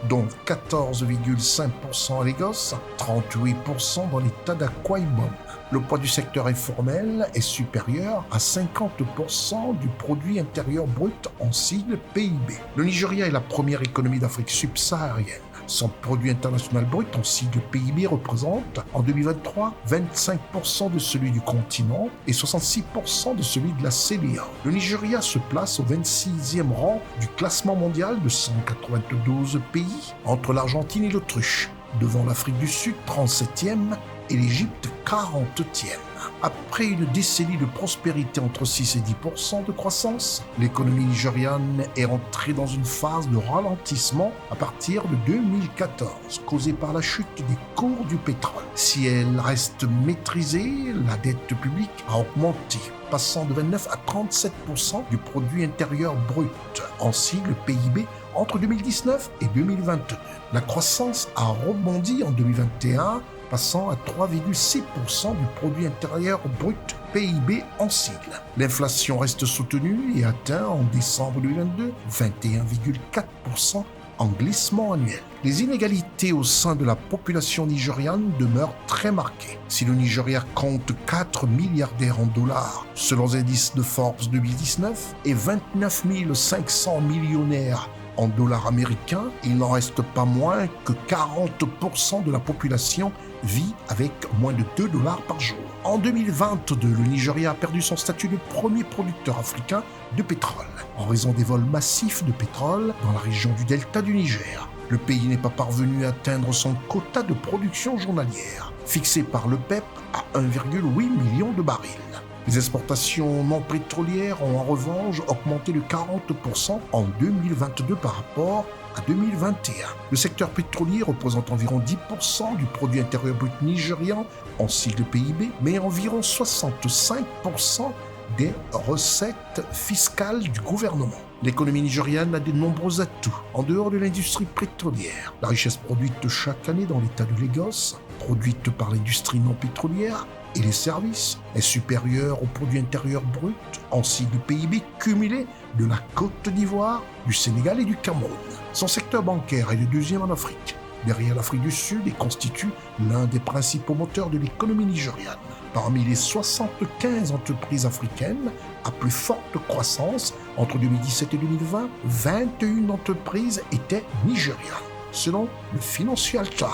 dont 14,5% à Lagos, 38% dans l'état d'Akwa Ibom. Le poids du secteur informel est supérieur à 50% du produit intérieur brut en sigle PIB. Le Nigeria est la première économie d'Afrique subsaharienne. Son produit international brut en sigle PIB représente en 2023 25% de celui du continent et 66% de celui de la CEDEAO. Le Nigeria se place au 26e rang du classement mondial de 192 pays entre l'Argentine et l'Autriche, devant l'Afrique du Sud 37e et l'Égypte 40e. Après une décennie de prospérité entre 6 et 10% de croissance, l'économie nigériane est entrée dans une phase de ralentissement à partir de 2014, causée par la chute des cours du pétrole. Si elle reste maîtrisée, la dette publique a augmenté, passant de 29 à 37% du produit intérieur brut, en sigle PIB, entre 2019 et 2022. La croissance a rebondi en 2021, passant à 3,6% du produit intérieur brut PIB en sigle. L'inflation reste soutenue et atteint en décembre 2022 21,4% en glissement annuel. Les inégalités au sein de la population nigériane demeurent très marquées. Si le Nigeria compte 4 milliardaires en dollars, selon les indices de Forbes 2019, et 29 500 millionnaires en dollars américains, il n'en reste pas moins que 40% de la population vit avec moins de $2 par jour. En 2022, le Nigeria a perdu son statut de premier producteur africain de pétrole, en raison des vols massifs de pétrole dans la région du delta du Niger. Le pays n'est pas parvenu à atteindre son quota de production journalière, fixé par le PEP à 1,8 million de barils. Les exportations non pétrolières ont en revanche augmenté de 40% en 2022 par rapport à 2021. Le secteur pétrolier représente environ 10% du produit intérieur brut nigérian en sigle PIB, mais environ 65% des recettes fiscales du gouvernement. L'économie nigériane a de nombreux atouts en dehors de l'industrie pétrolière. La richesse produite chaque année dans l'état de Lagos, produite par l'industrie non pétrolière, et les services est supérieur au produit intérieur brut en sigle PIB cumulé de la Côte d'Ivoire, du Sénégal et du Cameroun. Son secteur bancaire est le deuxième en Afrique, derrière l'Afrique du Sud, et constitue l'un des principaux moteurs de l'économie nigériane. Parmi les 75 entreprises africaines à plus forte croissance entre 2017 et 2020, 21 entreprises étaient nigérianes, selon le Financial Times.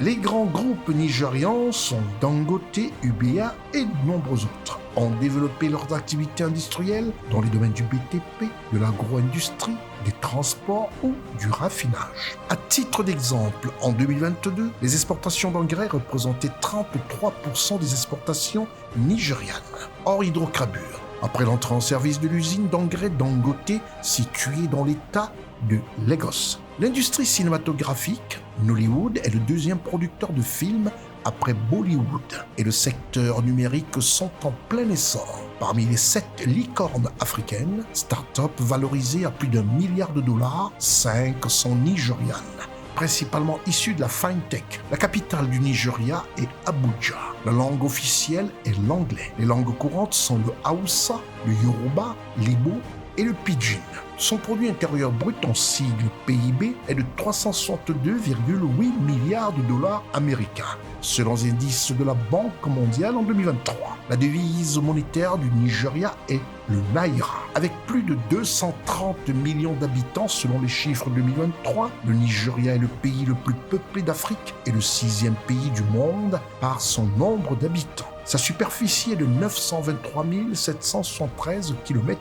Les grands groupes nigérians sont Dangote, UBA et de nombreux autres. Ont développé leurs activités industrielles dans les domaines du BTP, de l'agro-industrie, des transports ou du raffinage. À titre d'exemple, en 2022, les exportations d'engrais représentaient 33% des exportations nigérianes, hors hydrocarbures. Après l'entrée en service de l'usine d'engrais Dangote située dans l'état de Lagos. L'industrie cinématographique, Nollywood, est le deuxième producteur de films après Bollywood, et le secteur numérique sont en plein essor. Parmi les 7 licornes africaines, start-up valorisées à plus d'1 milliard de dollars, 5 sont nigérianes, principalement issues de la FinTech. La capitale du Nigeria est Abuja. La langue officielle est l'anglais. Les langues courantes sont le Hausa, le Yoruba, l'Igbo et le Pidgin. Son produit intérieur brut en sigle PIB est de 362,8 milliards de dollars américains, selon les indices de la Banque mondiale en 2023. La devise monétaire du Nigeria est le Naira. Avec plus de 230 millions d'habitants selon les chiffres de 2023, le Nigeria est le pays le plus peuplé d'Afrique et le 6e pays du monde par son nombre d'habitants. Sa superficie est de 923 773 km².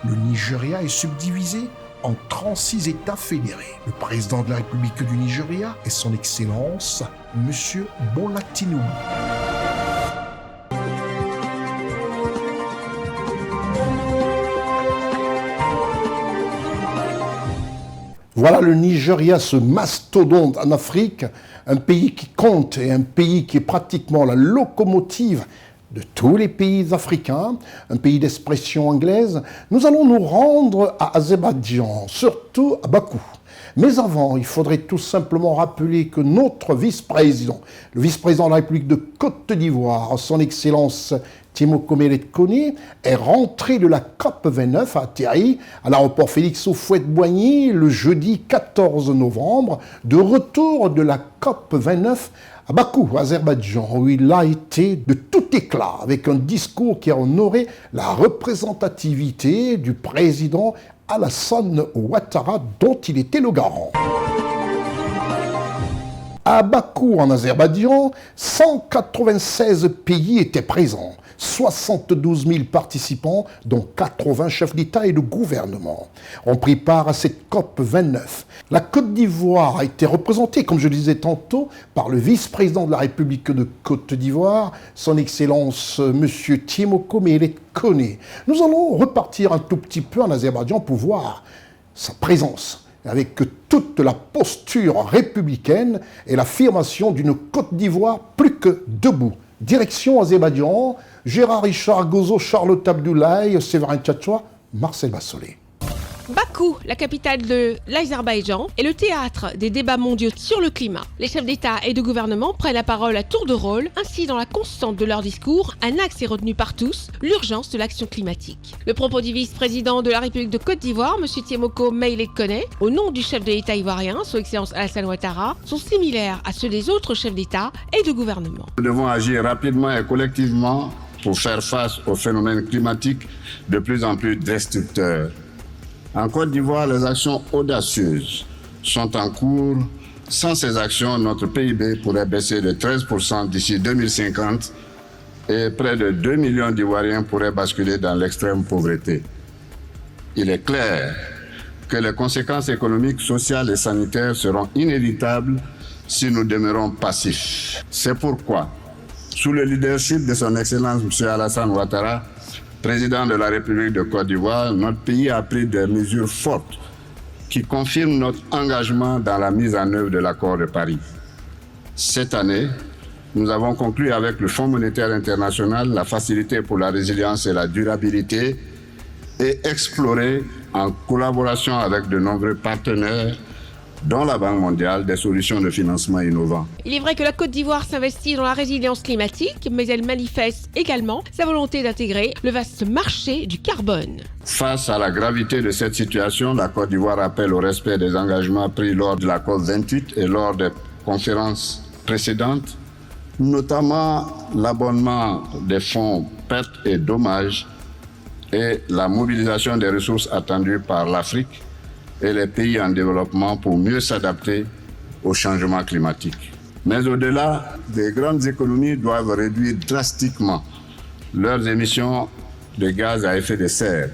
Le Nigeria est subdivisé en 36 États fédérés. Le président de la République du Nigeria est son Excellence, M. Bola Tinubu. Voilà le Nigeria, ce mastodonte en Afrique, un pays qui compte et un pays qui est pratiquement la locomotive de tous les pays africains, un pays d'expression anglaise. Nous allons nous rendre à Azerbaïdjan, surtout à Bakou. Mais avant, il faudrait tout simplement rappeler que notre vice-président, le vice-président de la République de Côte d'Ivoire, son Excellence Timoko Mele-Kone, est rentré de la COP29, a atterri à l'aéroport Félix Houphouët-Boigny le jeudi 14 novembre, de retour de la COP29 à Bakou, Azerbaïdjan, où il a été de tout éclat, avec un discours qui a honoré la représentativité du président Alassane Ouattara, dont il était le garant. À Bakou, en Azerbaïdjan, 196 pays étaient présents, 72 000 participants, dont 80 chefs d'État et de gouvernement, ont pris part à cette COP29. La Côte d'Ivoire a été représentée, comme je le disais tantôt, par le vice-président de la République de Côte d'Ivoire, son Excellence M. Timoko Mele-Kone. Nous allons repartir un tout petit peu en Azerbaïdjan pour voir sa présence, avec toute la posture républicaine et l'affirmation d'une Côte d'Ivoire plus que debout. Direction Azerbaïdjan, Gérard Richard Gozo, Charlotte Abdoulaye, Séverin Tchatchoua, Marcel Bassolé. Bakou, la capitale de l'Azerbaïdjan, est le théâtre des débats mondiaux sur le climat. Les chefs d'État et de gouvernement prennent la parole à tour de rôle. Ainsi, dans la constante de leur discours, un axe est retenu par tous, l'urgence de l'action climatique. Le propos du vice-président de la République de Côte d'Ivoire, M. Timoko Mele-Kone, au nom du chef de l'État ivoirien, son Excellence Alassane Ouattara, sont similaires à ceux des autres chefs d'État et de gouvernement. Nous devons agir rapidement et collectivement pour faire face aux phénomènes climatiques de plus en plus destructeurs. En Côte d'Ivoire, les actions audacieuses sont en cours. Sans ces actions, notre PIB pourrait baisser de 13% d'ici 2050 et près de 2 millions d'Ivoiriens pourraient basculer dans l'extrême pauvreté. Il est clair que les conséquences économiques, sociales et sanitaires seront inévitables si nous demeurons passifs. C'est pourquoi, sous le leadership de son Excellence M. Alassane Ouattara, président de la République de Côte d'Ivoire, notre pays a pris des mesures fortes qui confirment notre engagement dans la mise en œuvre de l'accord de Paris. Cette année, nous avons conclu avec le Fonds monétaire international la facilité pour la résilience et la durabilité et exploré, en collaboration avec de nombreux partenaires, dont la Banque mondiale, des solutions de financement innovants. Il est vrai que la Côte d'Ivoire s'investit dans la résilience climatique, mais elle manifeste également sa volonté d'intégrer le vaste marché du carbone. Face à la gravité de cette situation, la Côte d'Ivoire appelle au respect des engagements pris lors de la COP28 et lors des conférences précédentes, notamment l'abondement des fonds pertes et dommages et la mobilisation des ressources attendues par l'Afrique et les pays en développement pour mieux s'adapter au changement climatique. Mais au-delà, les grandes économies doivent réduire drastiquement leurs émissions de gaz à effet de serre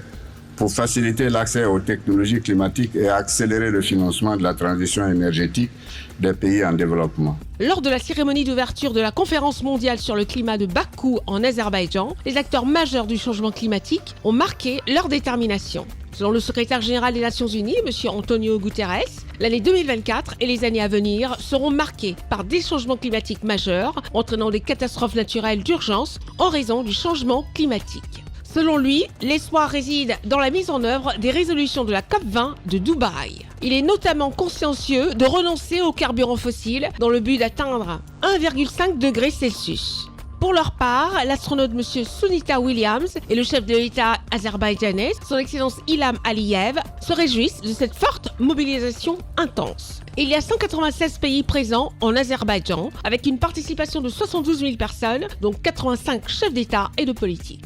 pour faciliter l'accès aux technologies climatiques et accélérer le financement de la transition énergétique des pays en développement. Lors de la cérémonie d'ouverture de la conférence mondiale sur le climat de Bakou en Azerbaïdjan, les acteurs majeurs du changement climatique ont marqué leur détermination. Selon le secrétaire général des Nations Unies, M. Antonio Guterres, l'année 2024 et les années à venir seront marquées par des changements climatiques majeurs, entraînant des catastrophes naturelles d'urgence en raison du changement climatique. Selon lui, l'espoir réside dans la mise en œuvre des résolutions de la COP20 de Dubaï. Il est notamment consciencieux de renoncer aux carburants fossiles dans le but d'atteindre 1,5 degré Celsius. Pour leur part, l'astronaute M. Sunita Williams et le chef de l'État azerbaïdjanais, son Excellence Ilham Aliyev, se réjouissent de cette forte mobilisation intense. Il y a 196 pays présents en Azerbaïdjan, avec une participation de 72 000 personnes, dont 85 chefs d'État et de politique.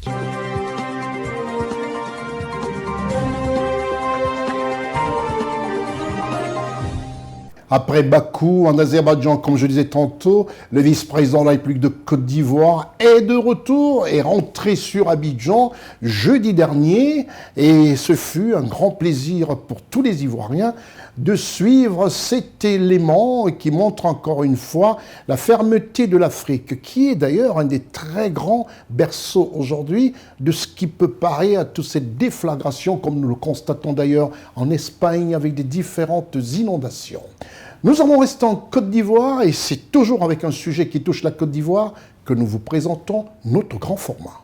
Après Bakou, en Azerbaïdjan, comme je disais tantôt, le vice-président de la République de Côte d'Ivoire est de retour, est rentré sur Abidjan jeudi dernier. Et ce fut un grand plaisir pour tous les Ivoiriens de suivre cet élément qui montre encore une fois la fermeté de l'Afrique, qui est d'ailleurs un des très grands berceaux aujourd'hui de ce qui peut parer à toute cette déflagration, comme nous le constatons d'ailleurs en Espagne avec des différentes inondations. Nous allons rester en Côte d'Ivoire et c'est toujours avec un sujet qui touche la Côte d'Ivoire que nous vous présentons notre grand format.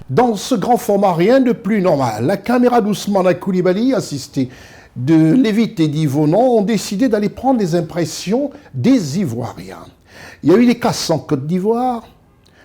Dans ce grand format, rien de plus normal. La caméra d'Ousmane Coulibaly, assistée de Lévite et d'Yvonon ont décidé d'aller prendre les impressions des Ivoiriens. Il y a eu des casses en Côte d'Ivoire.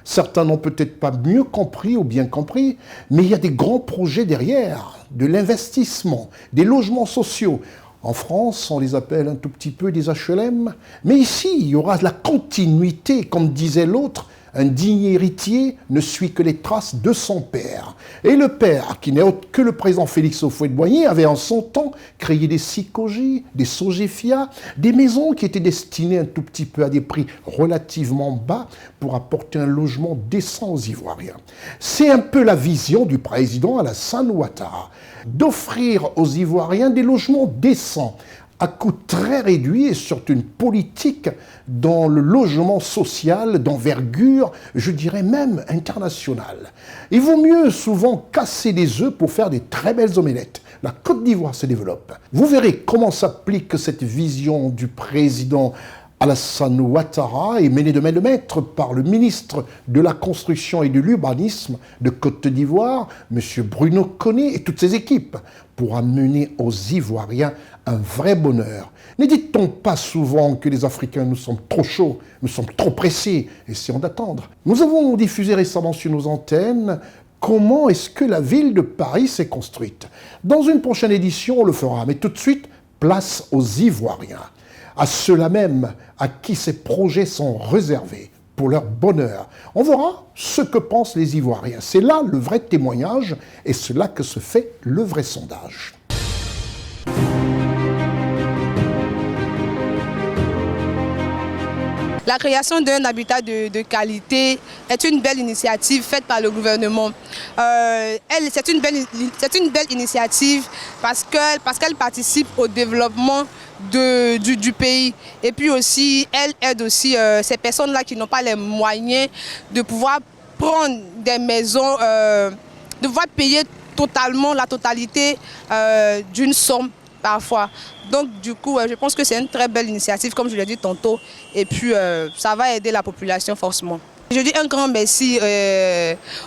Certains n'ont peut-être pas mieux compris ou bien compris, mais il y a des grands projets derrière, de l'investissement, des logements sociaux. En France, on les appelle un tout petit peu des HLM, mais ici, il y aura de la continuité, comme disait l'autre. Un digne héritier ne suit que les traces de son père. Et le père, qui n'est autre que le président Félix Houphouët-Boigny, avait en son temps créé des Sikoji, des Sogefia, des maisons qui étaient destinées un tout petit peu à des prix relativement bas pour apporter un logement décent aux Ivoiriens. C'est un peu la vision du président Alassane Ouattara, d'offrir aux Ivoiriens des logements décents, à coût très réduit et surtout une politique dans le logement social d'envergure, je dirais même internationale. Il vaut mieux souvent casser des œufs pour faire des très belles omelettes. La Côte d'Ivoire se développe. Vous verrez comment s'applique cette vision du président Alassane Ouattara est menée de main de maître par le ministre de la Construction et de l'Urbanisme de Côte d'Ivoire, M. Bruno Koné et toutes ses équipes, pour amener aux Ivoiriens un vrai bonheur. Ne dit-on pas souvent que les Africains, nous sommes trop chauds, nous sommes trop pressés, essayons d'attendre. Nous avons diffusé récemment sur nos antennes comment est-ce que la ville de Paris s'est construite. Dans une prochaine édition, on le fera, mais tout de suite, place aux Ivoiriens, à ceux-là même à qui ces projets sont réservés pour leur bonheur. On verra ce que pensent les Ivoiriens. C'est là le vrai témoignage et c'est là que se fait le vrai sondage. La création d'un habitat de qualité est une belle initiative faite par le gouvernement. C'est une belle initiative parce qu'elle participe au développement du pays. Et puis aussi, elle aide aussi ces personnes-là qui n'ont pas les moyens de pouvoir prendre des maisons, de pouvoir payer totalement la totalité d'une somme parfois. Donc du coup, je pense que c'est une très belle initiative, comme je l'ai dit tantôt, et puis ça va aider la population forcément. Je dis un grand merci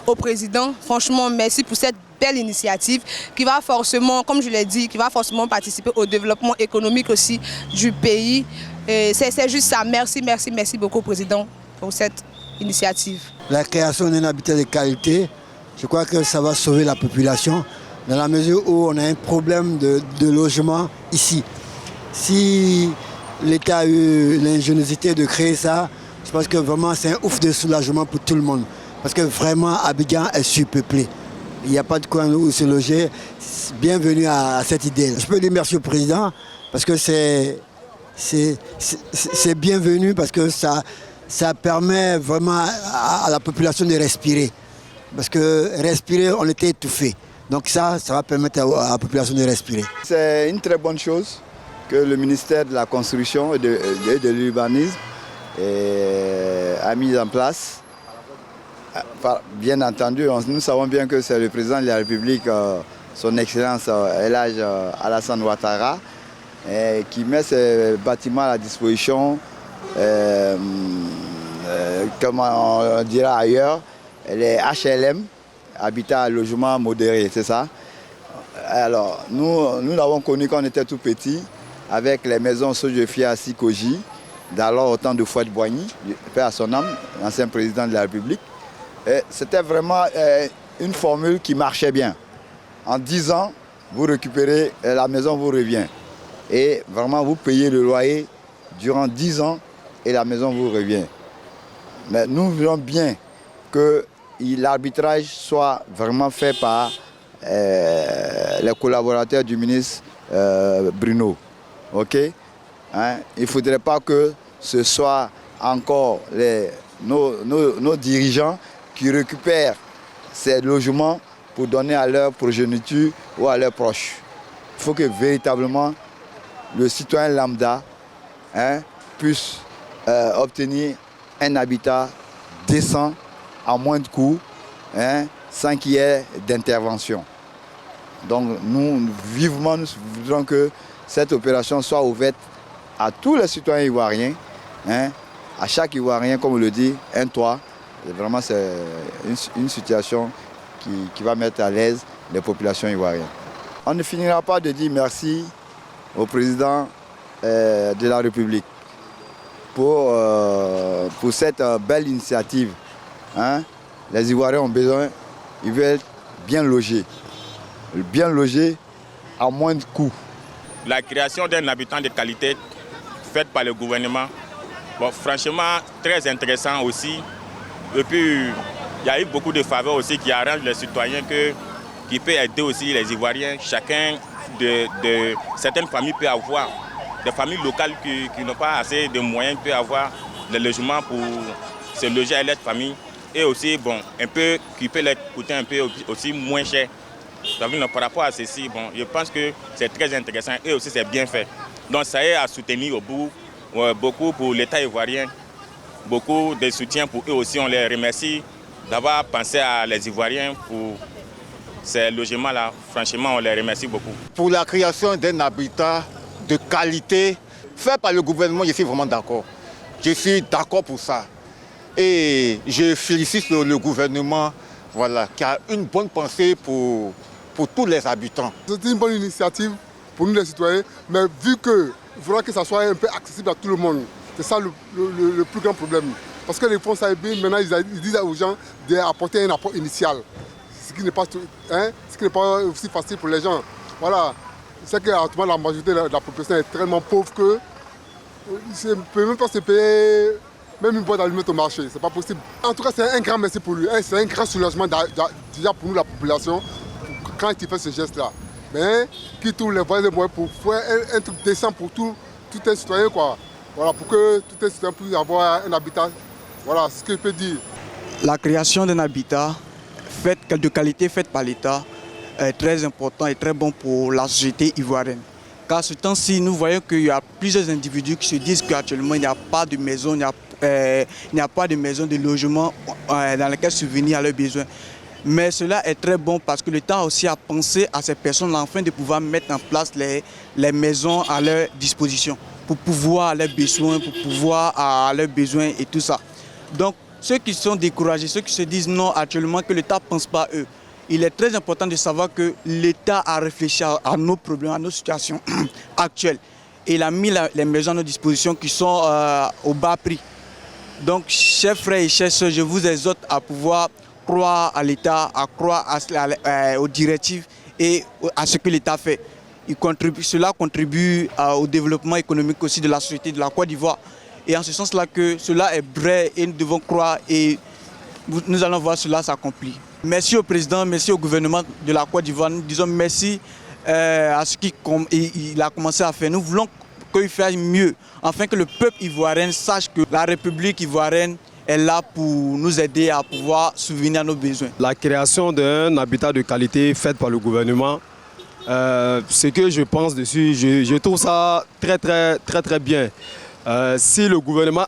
au président, franchement merci pour cette belle initiative qui va forcément, comme je l'ai dit, qui va forcément participer au développement économique aussi du pays. C'est juste ça, merci beaucoup au président pour cette initiative. La création d'un habitat de qualité, je crois que ça va sauver la population, dans la mesure où on a un problème de logement ici. Si l'État a eu l'ingéniosité de créer ça, je pense que vraiment c'est un ouf de soulagement pour tout le monde. Parce que vraiment Abidjan est surpeuplé. Il n'y a pas de coin où se loger. Bienvenue à cette idée. Je peux dire merci au président parce que c'est bienvenu, parce que ça permet vraiment à la population de respirer. Parce que respirer, on était étouffé. Donc ça va permettre à la population de respirer. C'est une très bonne chose que le ministère de la Construction et de l'Urbanisme a mis en place. Bien entendu, nous savons bien que c'est le président de la République, son Excellence El Hadj Alassane Ouattara, qui met ces bâtiments à la disposition, comme on dira ailleurs, les HLM, habitat à logement modéré, c'est ça. Alors, nous l'avons connu quand on était tout petit, avec les maisons Sogefia Sikoji, d'alors au temps de Houphouët-Boigny, paix à son âme, ancien président de la République. C'était vraiment une formule qui marchait bien. En 10 ans, vous récupérez, la maison vous revient. Et vraiment, vous payez le loyer durant 10 ans et la maison vous revient. Mais nous voulons bien que l'arbitrage soit vraiment fait par les collaborateurs du ministre Bruno. Ok? Hein? Il ne faudrait pas que ce soit encore nos dirigeants qui récupèrent ces logements pour donner à leur progéniture ou à leurs proches. Il faut que véritablement le citoyen lambda puisse obtenir un habitat décent, à moins de coûts, sans qu'il y ait d'intervention. Donc nous voudrons que cette opération soit ouverte à tous les citoyens ivoiriens, à chaque Ivoirien, comme on le dit, un toit. Et vraiment, c'est une situation qui va mettre à l'aise les populations ivoiriennes. On ne finira pas de dire merci au président de la République pour cette belle initiative. Hein? Les Ivoiriens ont besoin, ils veulent être bien logés à moins de coûts. La création d'un habitant de qualité faite par le gouvernement, bon, franchement très intéressant aussi. Et puis il y a eu beaucoup de faveurs aussi qui arrangent les citoyens, qui peut aider aussi les Ivoiriens. Chacun de certaines familles peut avoir, des familles locales qui n'ont pas assez de moyens peut avoir le logement pour se loger à leur famille. Et aussi, bon, un peu, qui peut leur coûter un peu aussi moins cher. Donc, par rapport à ceci, bon, je pense que c'est très intéressant et aussi c'est bien fait. Donc ça est à soutenir au bout, beaucoup pour l'État ivoirien, beaucoup de soutien pour eux aussi. On les remercie d'avoir pensé à les Ivoiriens pour ces logements-là. Franchement, on les remercie beaucoup. Pour la création d'un habitat de qualité fait par le gouvernement, je suis vraiment d'accord. Je suis d'accord pour ça. Et je félicite le gouvernement, voilà, qui a une bonne pensée pour tous les habitants. C'est une bonne initiative pour nous les citoyens, mais vu qu'il faudra que ça soit un peu accessible à tout le monde, c'est ça le plus grand problème. Parce que les fonds SAEB, maintenant, ils disent aux gens d'apporter un apport initial, ce qui n'est pas aussi facile pour les gens. Voilà, c'est que la majorité de la population est tellement pauvre que ne peut même pas se payer même une boîte d'allumettes au marché, c'est pas possible. En tout cas, c'est un grand merci pour lui. C'est un grand soulagement déjà pour nous, la population, quand il fait ce geste-là. Mais qui trouve les voies pour faire un truc décent pour tout un citoyen, quoi. Voilà, pour que tout un citoyen puisse avoir un habitat. Voilà, c'est ce que je peux dire. La création d'un habitat de qualité faite par l'État est très important et très bon pour la société ivoirienne. Car ce temps-ci, nous voyons qu'il y a plusieurs individus qui se disent qu'actuellement il n'y a pas de maison, il n'y a pas de maison, de logement dans lesquels subvenir à leurs besoins. Mais cela est très bon parce que l'État aussi a pensé à ces personnes afin de pouvoir mettre en place les maisons à leur disposition pour pouvoir à leurs besoins, et tout ça. Donc ceux qui sont découragés, ceux qui se disent non actuellement que l'État ne pense pas à eux, il est très important de savoir que l'État a réfléchi à nos problèmes, à nos situations actuelles. Et il a mis les maisons à nos dispositions qui sont au bas prix. Donc, chers frères et chères sœurs, je vous exhorte à pouvoir croire à l'État, à croire aux directives et à ce que l'État fait. Cela contribue au développement économique aussi de la société de la Côte d'Ivoire. Et en ce sens-là que cela est vrai et nous devons croire et nous allons voir cela s'accomplir. Merci au président, merci au gouvernement de la Côte d'Ivoire. Nous disons merci à ce qu'il a commencé à faire. Nous voulons qu'il fasse mieux, afin que le peuple ivoirien sache que la République ivoirienne est là pour nous aider à pouvoir subvenir à nos besoins. La création d'un habitat de qualité fait par le gouvernement, ce que je pense dessus, je trouve ça très bien. Si le gouvernement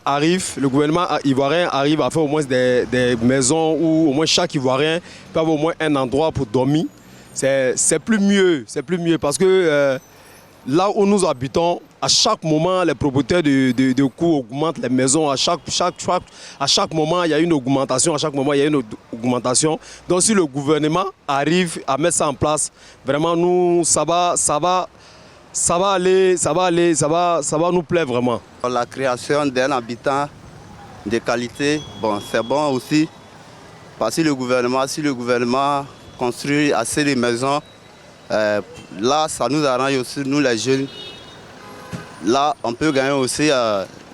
ivoirien arrive à faire au moins des maisons où au moins chaque Ivoirien peut avoir au moins un endroit pour dormir, c'est plus mieux parce que là où nous habitons, à chaque moment, les propriétaires de coûts augmentent les maisons. À chaque moment, il y a une augmentation. Donc, si le gouvernement arrive à mettre ça en place, vraiment, nous, ça va nous plaire vraiment. La création d'un habitat de qualité, bon, c'est bon aussi. Parce que si le gouvernement construit assez de maisons, là, ça nous arrange aussi, nous les jeunes. Là, on peut gagner aussi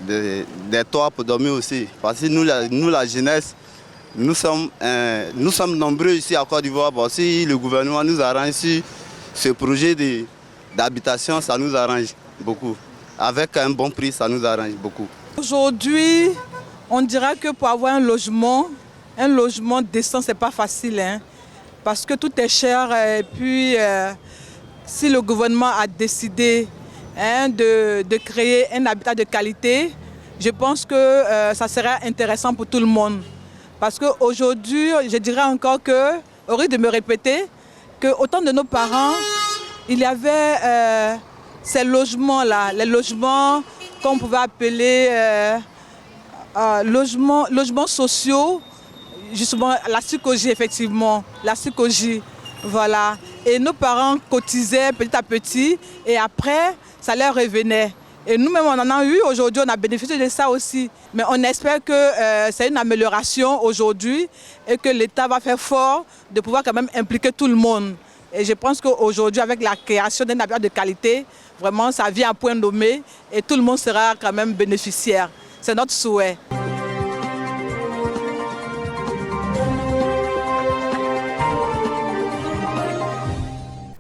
des toits pour dormir aussi. Parce que nous la jeunesse, nous sommes nombreux ici à Côte d'Ivoire. Bon, si le gouvernement nous arrange sur ce projet d'habitation, ça nous arrange beaucoup. Avec un bon prix, ça nous arrange beaucoup. Aujourd'hui, on dira que pour avoir un logement décent, c'est pas facile. Hein, parce que tout est cher. Et puis, si le gouvernement a décidé de créer un habitat de qualité, je pense que ça sera intéressant pour tout le monde. Parce qu'aujourd'hui, je dirais encore que, au risque de me répéter, qu'au temps de nos parents, il y avait ces logements-là, les logements qu'on pouvait appeler logements sociaux, justement la SUCOJ, effectivement, la SUCOJ, voilà. Et nos parents cotisaient petit à petit et après, ça leur revenait. Et nous-mêmes, on en a eu aujourd'hui, on a bénéficié de ça aussi. Mais on espère que c'est une amélioration aujourd'hui et que l'État va faire fort de pouvoir quand même impliquer tout le monde. Et je pense qu'aujourd'hui, avec la création d'un habitat de qualité, vraiment, ça vient à point nommé et tout le monde sera quand même bénéficiaire. C'est notre souhait.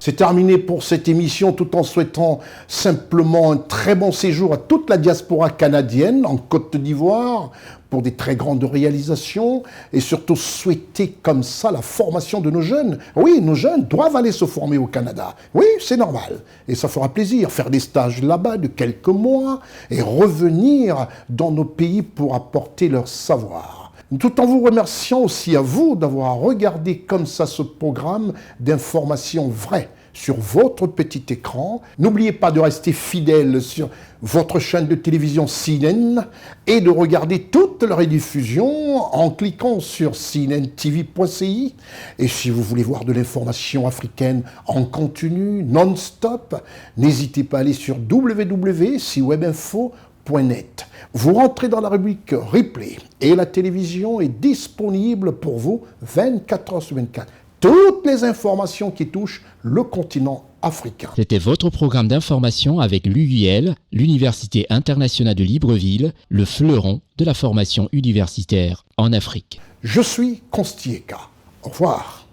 C'est terminé pour cette émission, tout en souhaitant simplement un très bon séjour à toute la diaspora canadienne en Côte d'Ivoire pour des très grandes réalisations et surtout souhaiter comme ça la formation de nos jeunes. Oui, nos jeunes doivent aller se former au Canada. Oui, c'est normal. Et ça fera plaisir, faire des stages là-bas de quelques mois et revenir dans nos pays pour apporter leur savoir. Tout en vous remerciant aussi à vous d'avoir regardé comme ça ce programme d'information vraie sur votre petit écran. N'oubliez pas de rester fidèle sur votre chaîne de télévision CNN et de regarder toutes leurs rediffusions en cliquant sur cnntv.ci. Et si vous voulez voir de l'information africaine en continu, non-stop, n'hésitez pas à aller sur www.cwebinfo.net. Vous rentrez dans la rubrique Replay et la télévision est disponible pour vous 24 heures sur 24. Toutes les informations qui touchent le continent africain. C'était votre programme d'information avec l'UIL, l'Université internationale de Libreville, le fleuron de la formation universitaire en Afrique. Je suis Constieka. Au revoir.